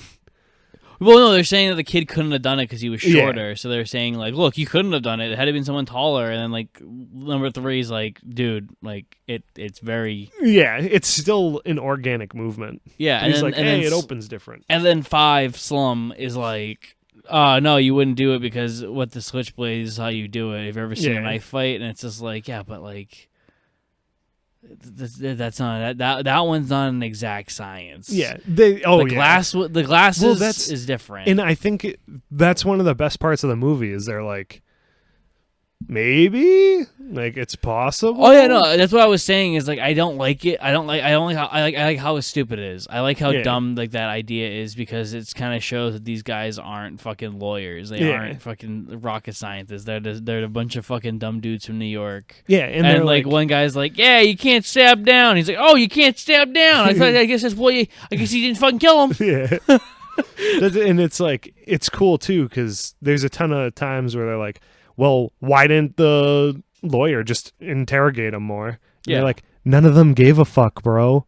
Well, no, they're saying that the kid couldn't have done it because he was shorter. Yeah. So they're saying, like, look, you couldn't have done it. It had to have been someone taller. And then, like, number 3 is like, dude, like, it's very... Yeah, it's still an organic movement. Yeah. And he's like, hey, it opens different. And then 5, Slum, is like, no, you wouldn't do it because what the switchblade is how you do it. Have you ever seen a knife fight? And it's just like, yeah, but, like... That's not that one's not an exact science. Yeah, the glasses is different, and I think that's one of the best parts of the movie is they're like, maybe like it's possible. Oh yeah, no, that's what I was saying. Is like I don't like it. I like how stupid it is. I like how dumb like that idea is because it's kind of shows that these guys aren't fucking lawyers. They aren't fucking rocket scientists. They're a bunch of fucking dumb dudes from New York. Yeah, and like one guy's like, yeah, you can't stab down. He's like, oh, you can't stab down. I guess that's why. I guess he didn't fucking kill him. Yeah. And it's like it's cool too because there's a ton of times where they're like, well, why didn't the lawyer just interrogate him more? And they're like, none of them gave a fuck, bro.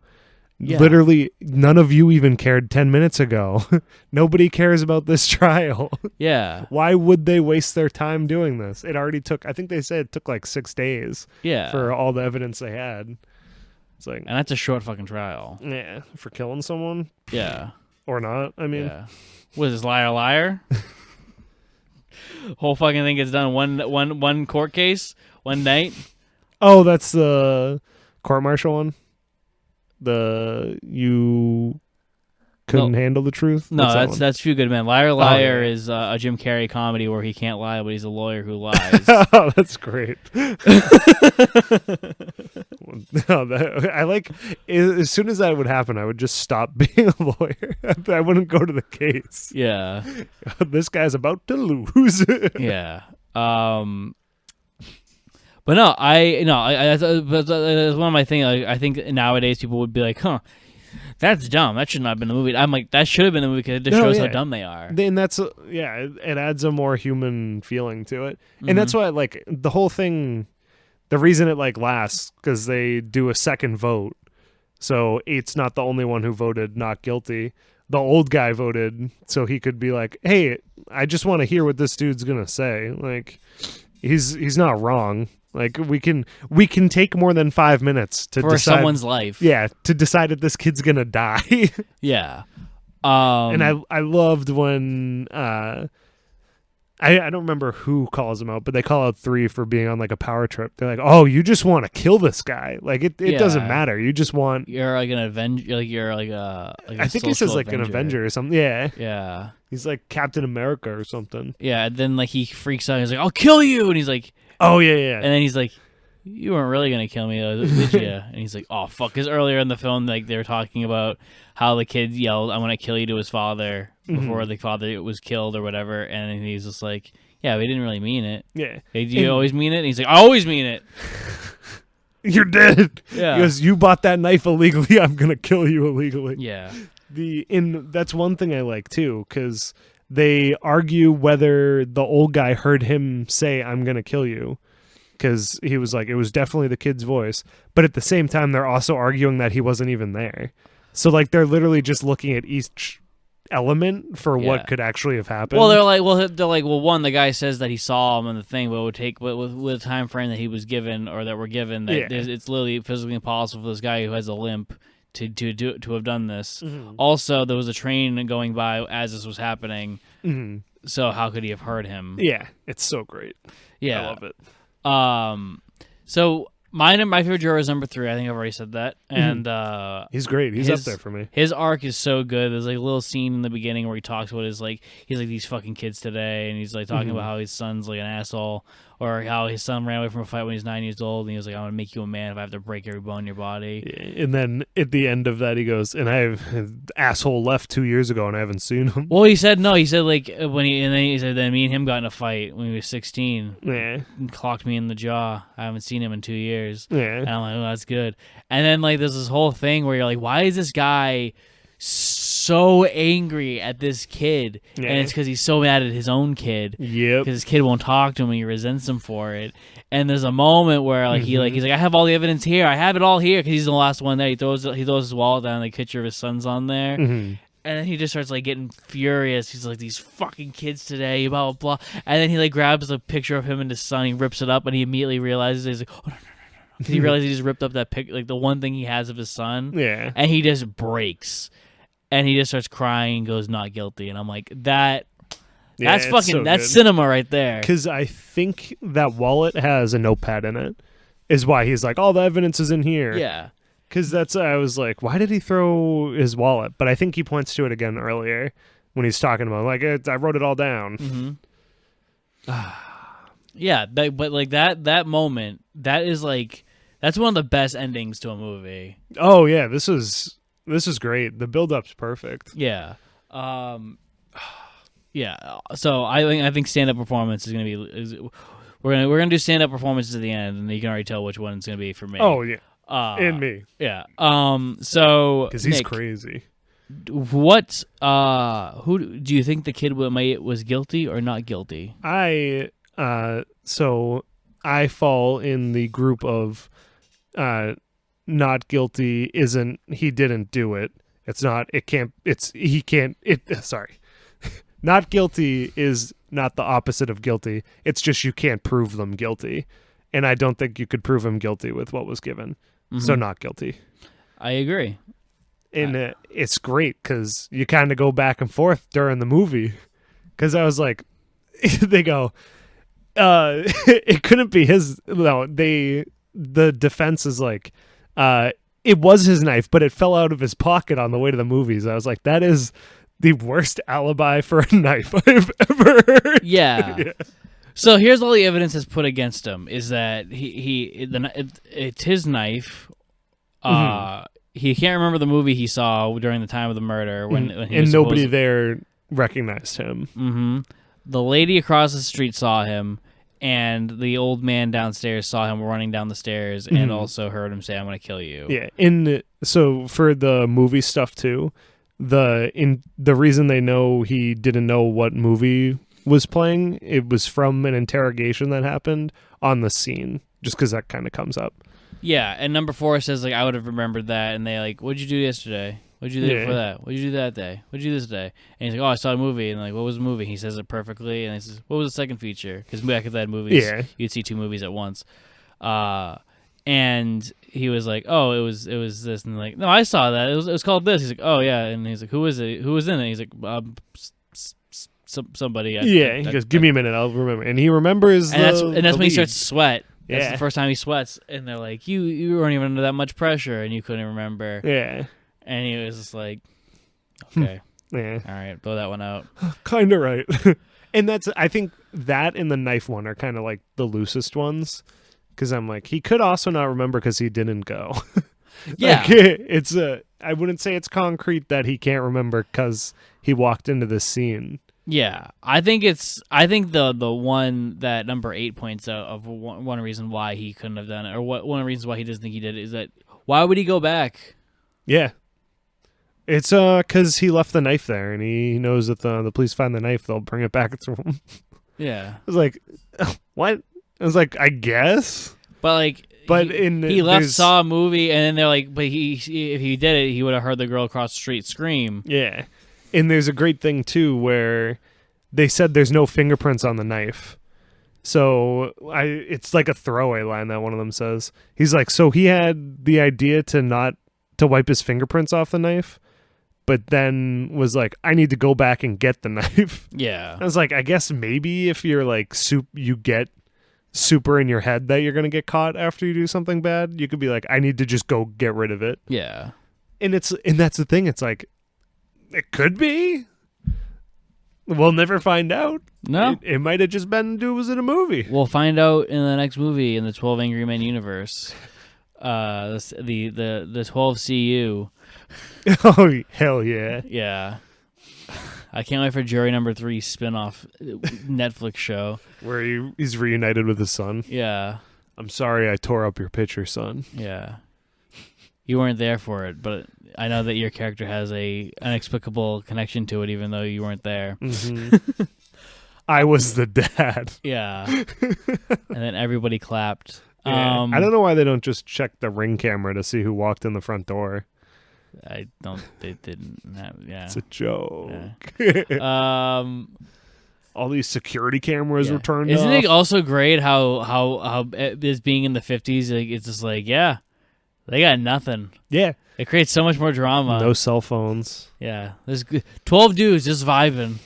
Literally none of you even cared 10 minutes ago. Nobody cares about this trial. Yeah. Why would they waste their time doing this? It already took, I think they said it took like 6 days for all the evidence they had. It's like, and that's a short fucking trial. Yeah, for killing someone. Yeah. Or not, I mean. Yeah. What is this, liar? Whole fucking thing gets done one court case, one night. Oh, that's the court-martial one? You couldn't handle the truth? No, that's Few Good Men. Liar is a Jim Carrey comedy where he can't lie, but he's a lawyer who lies. Oh, that's great. I like, as soon as that would happen, I would just stop being a lawyer. I wouldn't go to the case. Yeah. This guy's about to lose. Yeah. But no, that's one of my things. Like, I think nowadays people would be like, huh, that's dumb. That should not have been the movie. I'm like, that should have been the movie because it just shows how dumb they are. And that's, it adds a more human feeling to it. And that's why, like, the whole thing, the reason it, like, lasts, because they do a second vote. So 8's not the only one who voted not guilty. The old guy voted so he could be like, hey, I just want to hear what this dude's going to say. Like, he's not wrong. Like we can take more than 5 minutes to decide someone's life. Yeah, to decide if this kid's gonna die. Yeah. And I loved when I don't remember who calls him out, but they call out 3 for being on like a power trip. They're like, "Oh, you just want to kill this guy. Like it doesn't matter. You just want you're like an avenger. Like you're like a I think he says like an Avenger or something. Yeah. Yeah. He's like Captain America or something. Yeah. And then like he freaks out. He's like, "I'll kill you," and he's like. Oh, yeah. And then he's like, you weren't really going to kill me, did you? And he's like, oh, fuck. Because earlier in the film, like they were talking about how the kid yelled, "I want to kill you" to his father before the father was killed or whatever. And he's just like, yeah, we didn't really mean it. Yeah. Hey, do you always mean it? And he's like, I always mean it. You're dead. Yeah. He goes, you bought that knife illegally. I'm going to kill you illegally. Yeah. That's one thing I like, too, because they argue whether the old guy heard him say, "I'm going to kill you," because he was like, it was definitely the kid's voice. But at the same time, they're also arguing that he wasn't even there. So, like, they're literally just looking at each element for what could actually have happened. Well, they're like, one, the guy says that he saw him in the thing, but it would take with the time frame that he was given or that we're given, that it's literally physically impossible for this guy who has a limp to have done this. Also, there was a train going by as this was happening, so how could he have heard him? Yeah, it's so great. Yeah, I love it. So my favorite juror is number 3. I think I've already said that, and he's great. He's up there for me. His arc is so good. There's like a little scene in the beginning where he talks about he's like these fucking kids today, and he's like talking about how his son's like an asshole. Or how his son ran away from a fight when he was 9 years old, and he was like, "I'm gonna make you a man if I have to break every bone in your body." And then at the end of that, he goes, "And I have an asshole left 2 years ago, and I haven't seen him." Well, he said no. He said like he said then me and him got in a fight when he was 16. Yeah, and clocked me in the jaw. I haven't seen him in 2 years. Yeah, and I'm like, "Oh, that's good." And then like there's this whole thing where you're like, "Why is this guy so angry at this kid?" And it's because he's so mad at his own kid. Yep. Because his kid won't talk to him and he resents him for it. And there's a moment where like he's like, "I have all the evidence here. I have it all here," because he's the last one there. He throws his wallet down, and the picture of his son's on there. And then he just starts like getting furious. He's like, "These fucking kids today, blah blah blah." And then he like grabs a picture of him and his son. He rips it up, and he immediately realizes he's like, "Oh no." Because he realized he just ripped up that pic, like the one thing he has of his son. Yeah. And he just breaks. And he just starts crying and goes, "Not guilty." And I'm like, that's fucking, so that's good. cinema right there. Because I think that wallet has a notepad in it, is why he's like, all the evidence is in here. Yeah. Because I was like, why did he throw his wallet? But I think he points to it again earlier when he's talking about, like, I wrote it all down. Yeah, but like that moment, that's one of the best endings to a movie. Oh yeah, this is great. The build-up's perfect. Yeah. Yeah. So I think stand-up performance is going to be we're going to do stand-up performances at the end, and you can already tell which one it's going to be for me. Oh yeah. And me. Yeah. So cuz he's Nick, crazy. What who do you think the kid was guilty or not guilty? So I fall in the group of not guilty he didn't do it. Sorry. Not guilty is not the opposite of guilty. It's just you can't prove them guilty. And I don't think you could prove him guilty with what was given. Mm-hmm. So not guilty. I agree. And it's great because you kind of go back and forth during the movie. Because I was like, they go, it couldn't be his. No, the defense is like, it was his knife, but it fell out of his pocket on the way to the movies. I was like, that is the worst alibi for a knife I've ever heard. Yeah. So here's all the evidence that's put against him is that it's his knife. He can't remember the movie he saw during the time of the murder when he was nobody there recognized him. Mm-hmm. The lady across the street saw him, and the old man downstairs saw him running down the stairs and also heard him say, "I'm going to kill you." Yeah. So for the movie stuff too, the reason they know he didn't know what movie was playing, it was from an interrogation that happened on the scene, just because that kind of comes up. Yeah, and number 4 says, like, I would have remembered that, and they like, what'd you do yesterday? What'd you do for that? What'd you do that day? What'd you do this day? And he's like, oh, I saw a movie, and like, what was the movie? He says it perfectly, and he says, what was the second feature? Because back at that movies, you'd see 2 movies at once. And he was like, oh, it was this, and like, no, I saw that. It was called this. He's like, oh yeah, and he's like, who is it? Who was in it? He's like, somebody. He goes, give me a minute, I'll remember. And he remembers, and that's when he starts to sweat. Yeah. That's the first time he sweats, and they're like, you weren't even under that much pressure, and you couldn't remember. Yeah. And he was just like, okay. Yeah. All right, blow that one out. Kind of right. And I think that and the knife one are kind of like the loosest ones, because I'm like, he could also not remember because he didn't go. Yeah. Like, I wouldn't say it's concrete that he can't remember because he walked into this scene. Yeah, I think the one that number 8 points out of one reason why he couldn't have done it, or one of the reasons why he doesn't think he did it, is that why would he go back? Yeah, it's because he left the knife there, and he knows that the police find the knife, they'll bring it back to him. Yeah, I was like, what? I was like, I guess, but he left, saw a movie, and then they're like, but if he did it, he would have heard the girl across the street scream. Yeah. And there's a great thing, too, where they said there's no fingerprints on the knife. So it's like a throwaway line that one of them says. He's like, so he had the idea to wipe his fingerprints off the knife, but then was like, I need to go back and get the knife. Yeah. I was like, I guess maybe if you're like, you get super in your head that you're going to get caught after you do something bad, you could be like, I need to just go get rid of it. Yeah. And that's the thing. It's like, it could be. We'll never find out. No. It might have just been was in a movie. We'll find out in the next movie in the 12 Angry Men universe. The 12 CU. Oh, hell yeah. Yeah. I can't wait for Jury Number 3 spin-off Netflix show. Where he's reunited with his son. Yeah. I'm sorry I tore up your picture, son. Yeah. You weren't there for it, but I know that your character has a inexplicable connection to it, even though you weren't there. Mm-hmm. I was the dad. Yeah. And then everybody clapped. Yeah. I don't know why they don't just check the Ring camera to see who walked in the front door. They didn't have, yeah. It's a joke. Yeah. All these security cameras were turned Isn't off. it also great how this being in the 50s, like, it's just like, yeah, they got nothing. Yeah. It creates so much more drama. No cell phones. Yeah. There's 12 dudes just vibing.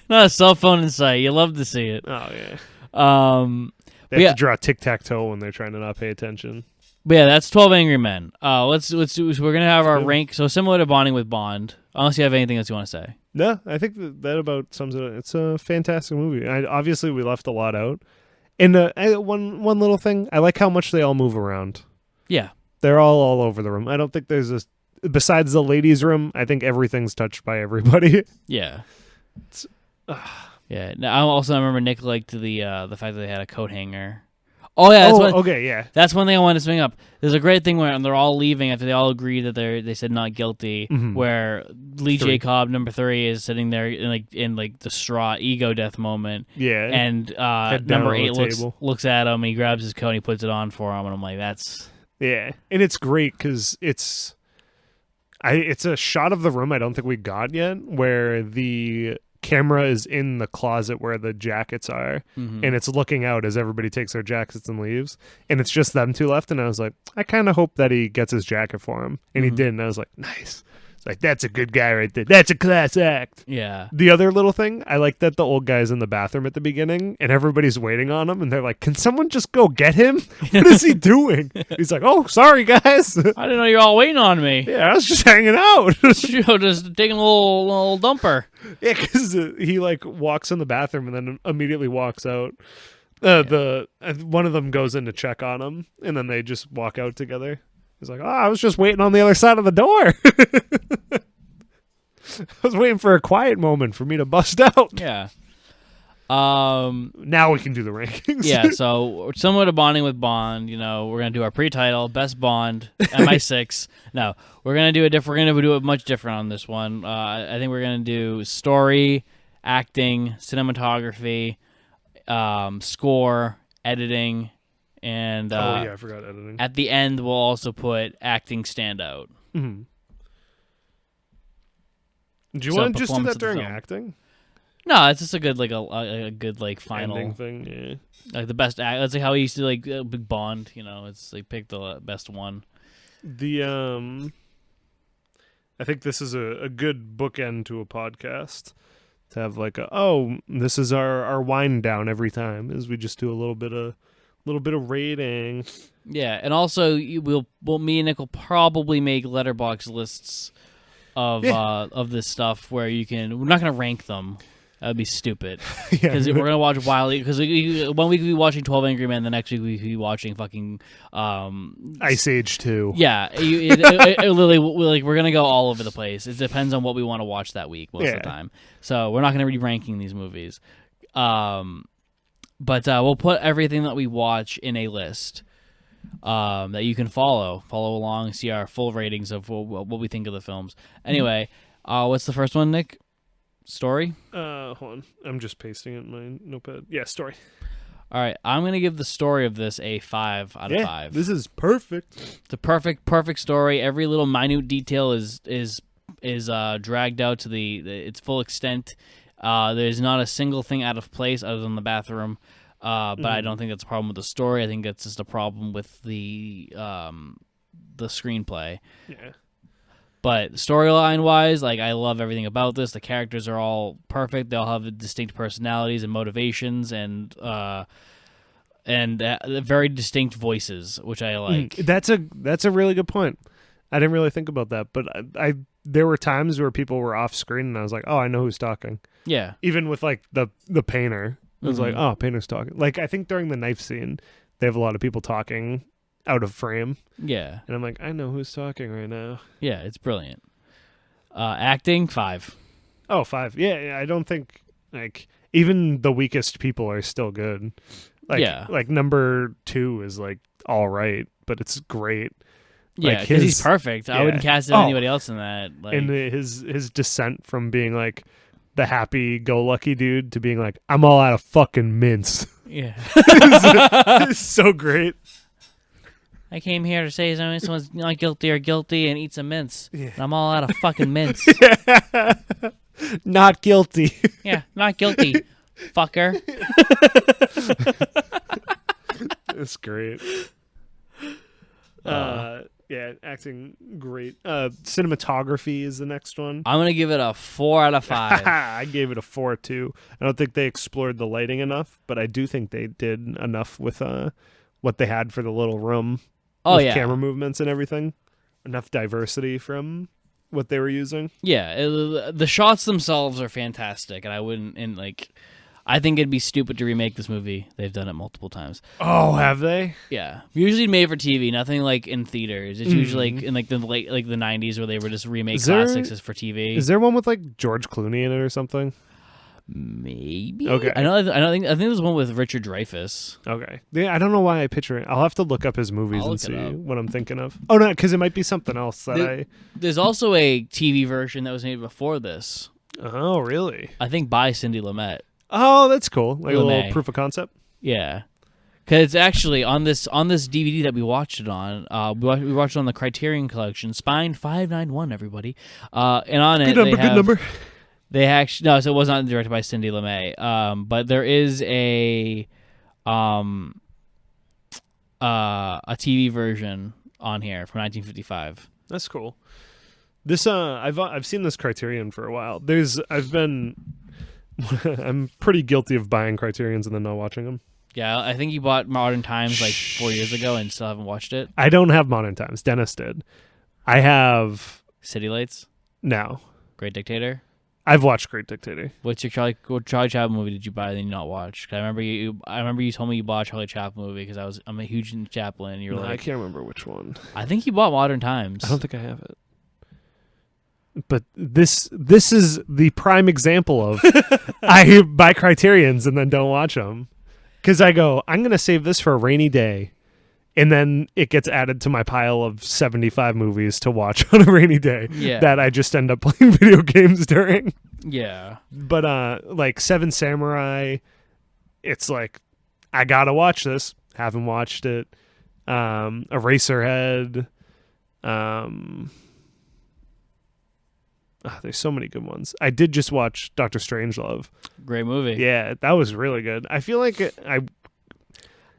Not a cell phone in sight. You love to see it. Oh, yeah. They have to draw tic-tac-toe when they're trying to not pay attention. But yeah, that's 12 Angry Men. Let's do, so we're going to have our rank. So similar to Bonding with Bond, unless you have anything else you want to say. No, I think that about sums it up. It's a fantastic movie. Obviously, we left a lot out. And one little thing, I like how much they all move around. Yeah. They're all over the room. I don't think there's besides the ladies' room, I think everything's touched by everybody. Yeah. Yeah. Now, I also remember Nick liked the fact that they had a coat hanger. Oh yeah. Okay, yeah. That's one thing I wanted to swing up. There's a great thing where they're all leaving after they all agree that they said not guilty. Where Jay Cobb number 3 is sitting there in distraught ego death moment. Yeah. And number 8 looks at him. He grabs his coat and he puts it on for him. And I'm like, that's yeah. And it's great because it's a shot of the room I don't think we got yet where the camera is in the closet where the jackets are, and it's looking out as everybody takes their jackets and leaves, and it's just them two left. And I was like, I kind of hope that he gets his jacket for him, and he did. And I was like, nice. It's like, that's a good guy right there. That's a class act. Yeah. The other little thing, I like that the old guy's in the bathroom at the beginning, and everybody's waiting on him, and they're like, can someone just go get him? What is he doing? He's like, oh, sorry, guys. I didn't know you were all waiting on me. Yeah, I was just hanging out. Just taking a little dumper. Yeah, because he walks in the bathroom and then immediately walks out. One of them goes in to check on him, and then they just walk out together. He's like, I was just waiting on the other side of the door. I was waiting for a quiet moment for me to bust out. Yeah. Now we can do the rankings. Yeah, so similar to Bonding with Bond, we're gonna do our pre-title, Best Bond, MI6. No, we're gonna do it much different on this one. I think we're gonna do story, acting, cinematography, score, editing, and I forgot editing. At the end, we'll also put acting standout. Mm-hmm. Do you want to just do that during acting? No, it's just a good a good final ending thing. Yeah, like the best act. That's how he used to Big Bond. It's pick the best one. I think this is a good bookend to a podcast to have this is our wind down every time, as we just do a little bit of rating. Yeah, and also me and Nick will probably make letterbox lists of this stuff where we're not gonna rank them. That would be stupid. Because we're going to watch wildly. Because 1 week we'll be watching 12 Angry Men, the next week we'll be watching fucking... Ice Age 2. Yeah. Literally, we're going to go all over the place. It depends on what we want to watch that week most of the time. So we're not going to be ranking these movies. But we'll put everything that we watch in a list that you can follow along, see our full ratings of what we think of the films. Anyway, what's the first one, Nick? Story? Hold on. I'm just pasting it in my notepad. Yeah, story. All right. I'm going to give the story of this a 5 out of 5. This is perfect. It's a perfect story. Every little minute detail is dragged out to its full extent. There's not a single thing out of place other than the bathroom. But I don't think that's a problem with the story. I think that's just a problem with the screenplay. Yeah. But storyline-wise, I love everything about this. The characters are all perfect. They all have distinct personalities and motivations, and very distinct voices, which I like. That's a really good point. I didn't really think about that, but there were times where people were off screen, and I was like, oh, I know who's talking. Yeah. Even with the painter, it was like, oh, painter's talking. I think during the knife scene, they have a lot of people talking out of frame. Yeah. And I'm like, I know who's talking right now. Yeah, it's brilliant. Acting, 5. Oh, 5. Yeah, I don't think, even the weakest people are still good. Number 2 is, all right, but it's great. Yeah, because he's perfect. Yeah. I wouldn't cast anybody else in that. And his descent from being, the happy-go-lucky dude to being I'm all out of fucking mints. Yeah. It's so great. I came here to say someone's not guilty or guilty and eat some mints. Yeah. And I'm all out of fucking mints. Not guilty. Yeah, not guilty, fucker. That's great. Yeah, acting great. Cinematography is the next one. I'm going to give it a 4 out of 5. I gave it a 4 too. I don't think they explored the lighting enough, but I do think they did enough with what they had for the little room. Camera movements and everything. Enough diversity from what they were using. Yeah, the shots themselves are fantastic, and I think it'd be stupid to remake this movie. They've done it multiple times. Oh, have they? Yeah, usually made for TV. Nothing like in theaters. It's usually like in like the late the 90s where they were just remake classics as for TV. Is there one with like George Clooney in it or something? Maybe. Okay. I think there's one with Richard Dreyfuss. Okay. Yeah, I don't know why I picture it. I'll have to look up his movies and see what I'm thinking of. Oh no, because it might be something else that There's also a TV version that was made before this. Oh, really? I think by Cindy Lumet. Oh, that's cool. Like a little proof of concept. Yeah. Because it's actually on this DVD that we watched it on. We watched it on the Criterion Collection, Spine 591. Everybody, and on it good number. They actually so it was not directed by Cindy Lumet. But there is a TV version on here from 1955. That's cool. This I've seen this Criterion for a while. I'm pretty guilty of buying Criterions and then not watching them. Yeah, I think you bought Modern Times like 4 years ago and still haven't watched it. I don't have Modern Times. Dennis did. I have City Lights. No. Great Dictator. I've watched Great Dictator. What Charlie Chaplin movie did you buy and then you not watch? 'Cause I remember you told me you bought a Charlie Chaplin movie because I'm a huge Chaplin. And you're like, I can't remember which one. I think you bought Modern Times. I don't think I have it. But this is the prime example of I buy Criterions and then don't watch them. Because I go, I'm going to save this for a rainy day. And then it gets added to my pile of 75 movies to watch on a rainy day that I just end up playing video games during. Yeah. But like Seven Samurai, it's like, I got to watch this. Haven't watched it. Eraserhead. There's so many good ones. I did just watch Dr. Strangelove. Great movie. Yeah, that was really good. I feel like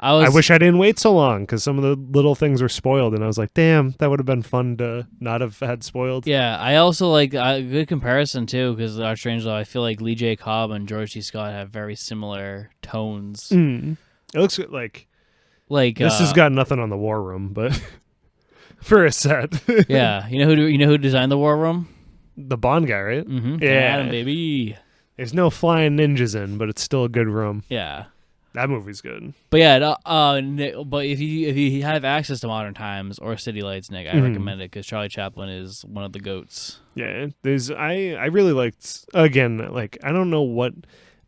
I wish I didn't wait so long because some of the little things were spoiled, and I was like, damn, that would have been fun to not have had spoiled. Yeah, I also like a good comparison, too, because Dr. Strangelove, I feel like Lee J. Cobb and George C. Scott have very similar tones. It looks like this has got nothing on the War Room, but for a set. Yeah, you know who designed the War Room? The Bond guy, right? Mm-hmm. Yeah, Adam, baby. There's no flying ninjas in, but it's still a good room. Yeah, that movie's good. But yeah, but if you have access to Modern Times or City Lights, Nick, I recommend it because Charlie Chaplin is one of the goats. Yeah, I really liked, again, like I don't know what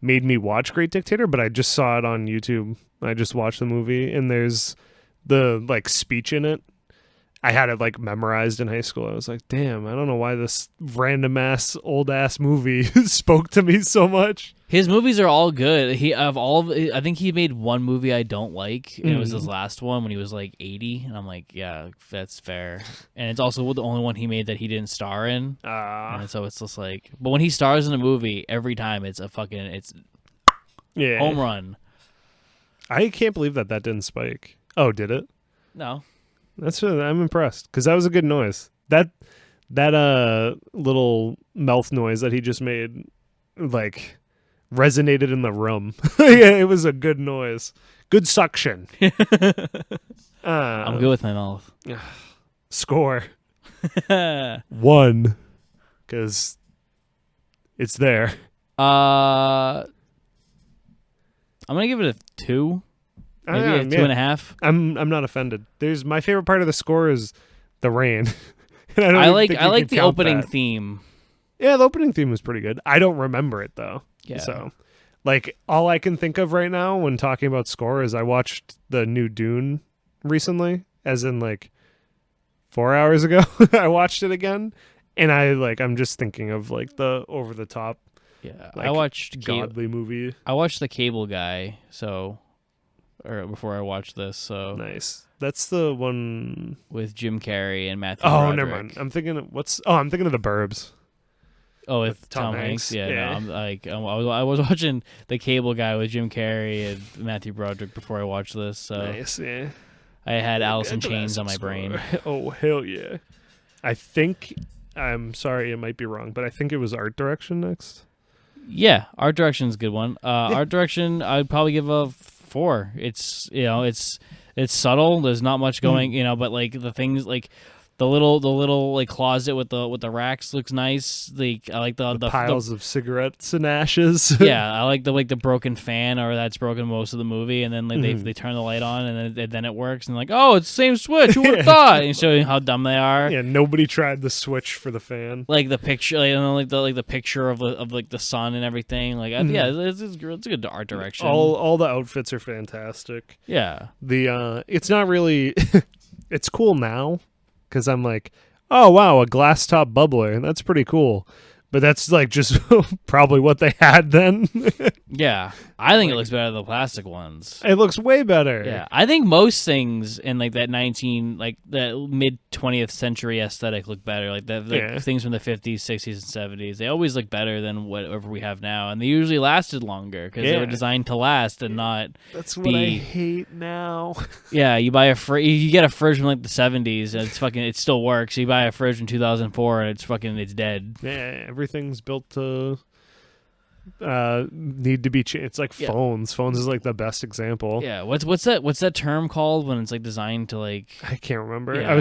made me watch Great Dictator, but I just saw it on YouTube. I just watched the movie, and there's the like speech in it. I had it like memorized in high school. I was like, damn, I don't know why this random ass old ass movie spoke to me so much. His movies are all good. I think he made one movie I don't like, and it was his last one when he was like 80, and I'm like, yeah, that's fair. And it's also the only one he made that he didn't star in. And so it's just like, but when he stars in a movie, every time it's home run. I can't believe that didn't spike. Oh, did it? No. I'm impressed because that was a good noise. That little mouth noise that he just made, like, resonated in the room. Yeah, it was a good noise. Good suction. I'm good with my mouth. Score 1 because it's there. I'm gonna give it a 2. Maybe a 2.5. I'm not offended. My favorite part of the score is the rain. I like the opening theme. Yeah, the opening theme was pretty good. I don't remember it though. Yeah. So, like, all I can think of right now when talking about score is I watched the new Dune recently, as in like 4 hours ago. I watched it again, and I'm just thinking of like the over the top. Yeah, like, I watched godly movie. I watched The Cable Guy, before I watched this, so nice. That's the one with Jim Carrey and Matthew Broderick. Never mind. I'm thinking of The Burbs. Oh, with Tom Hanks. Yeah. No, I'm like I was watching The Cable Guy with Jim Carrey and Matthew Broderick before I watched this. So nice. Yeah. I had Alice in Chains on my brain. Oh hell yeah! I think I'm sorry, it might be wrong, but I think it was art direction next. Yeah, art direction's a good one. Art direction, I'd probably give a 4. It's it's subtle. There's not much going, but like the things like The little like closet with the racks looks nice. Like I like the piles of cigarettes and ashes. Yeah, I like the broken fan, or that's broken most of the movie, and then like they turn the light on, and then it works, and like, oh, it's the same switch. Who would have thought? And showing how dumb they are. Yeah, nobody tried the switch for the fan. Like the picture, like the picture of like the sun and everything. Like yeah, it's a good art direction. All the outfits are fantastic. Yeah, it's not really. It's cool now. Because I'm like, oh, wow, a glass top bubbler. That's pretty cool. But that's like just probably what they had then. Yeah. I think it looks better than the plastic ones. It looks way better. Yeah. I think most things in like that the mid 20th century aesthetic look better. Like the things from the 50s, 60s, and 70s. They always look better than whatever we have now. And they usually lasted longer because they were designed to last and not That's what I hate now. Yeah, you get a fridge from like the 70s and it still works. You buy a fridge from 2004 and it's dead. Yeah, everything's built to need to be changed. It's like phones. Phones is like the best example. Yeah, what's that term called when it's like designed to like? I can't remember. Yeah.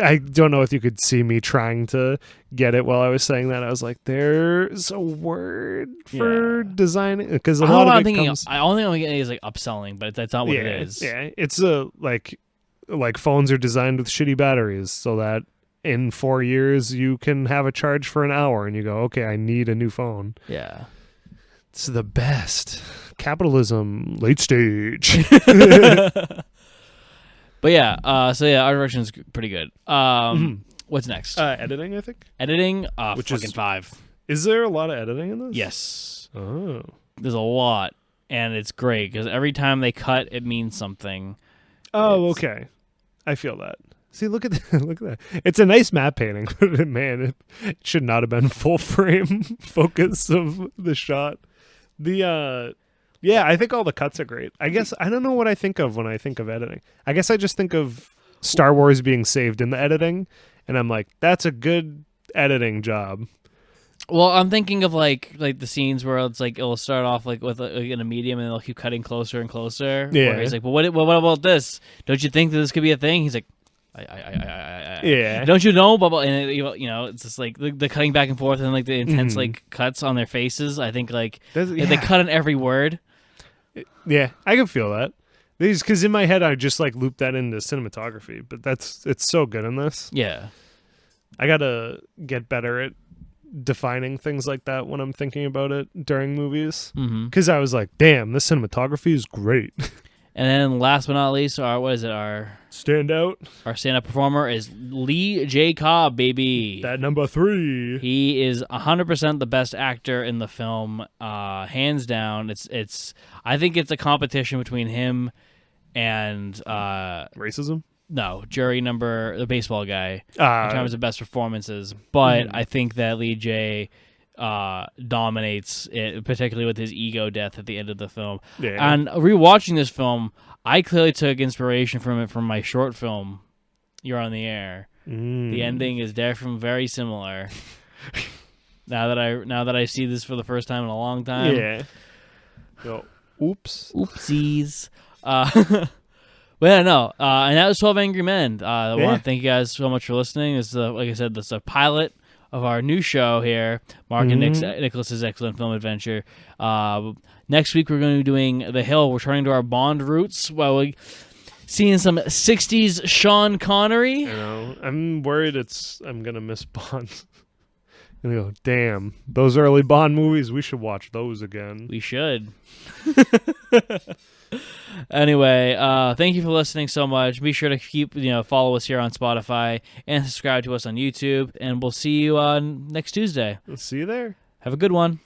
I don't know if you could see me trying to get it while I was saying that. I was like, there's a word for designing, because a lot of it comes. I only know I'm getting is like upselling, but that's not what it is. Yeah, it's like phones are designed with shitty batteries so that in 4 years you can have a charge for an hour, and you go, okay, I need a new phone. Yeah. It's the best. Capitalism, late stage. But yeah, art direction is pretty good. What's next? Editing, I think. Editing, which fucking is 5. Is there a lot of editing in this? Yes. Oh. There's a lot, and it's great because every time they cut, it means something. Oh, okay. I feel that. See, look at that. Look at that. It's a nice matte painting, but man, it should not have been full frame focus of the shot. I think all the cuts are great. I guess I don't know what I think of when I think of editing. I guess I just think of Star Wars being saved in the editing, and I'm like, that's a good editing job. Well, I'm thinking of like the scenes where it's like it'll start off like with in a medium, and they'll keep cutting closer and closer. Yeah. Where he's like, "Well, what about this? Don't you think that this could be a thing?" He's like, Yeah. Don't you know? And it's just like the cutting back and forth and like the intense like cuts on their faces. I think like they cut on every word. Yeah, I can feel that. Because in my head I just like loop that into cinematography, but it's so good in this. Yeah, I gotta get better at defining things like that when I'm thinking about it during movies. Because I was like, damn, this cinematography is great. And then last but not least, our standout? Our stand-up performer is Jay Cobb, baby. That number 3. He is 100% the best actor in the film, hands down. I think it's a competition between him and racism. No, the baseball guy, in terms of best performances. But I think that Lee J dominates it, particularly with his ego death at the end of the film. Yeah. And rewatching this film, I clearly took inspiration from it from my short film, You're on the Air. The ending is very similar. now that I see this for the first time in a long time. Yeah. Yo, oopsies. But yeah, no. And that was 12 Angry Men. I want to thank you guys so much for listening. This is like I said, this is a pilot of our new show here, Mark and Nicholas's Excellent Film Adventure. Next week, we're going to be doing The Hill, returning to our Bond roots while we're seeing some 60s Sean Connery. I'm worried I'm going to miss Bond. I'm going to go, damn, those early Bond movies, we should watch those again. We should. Anyway, thank you for listening so much. Be sure to keep follow us here on Spotify and subscribe to us on YouTube. And we'll see you on next Tuesday. We'll see you there. Have a good one.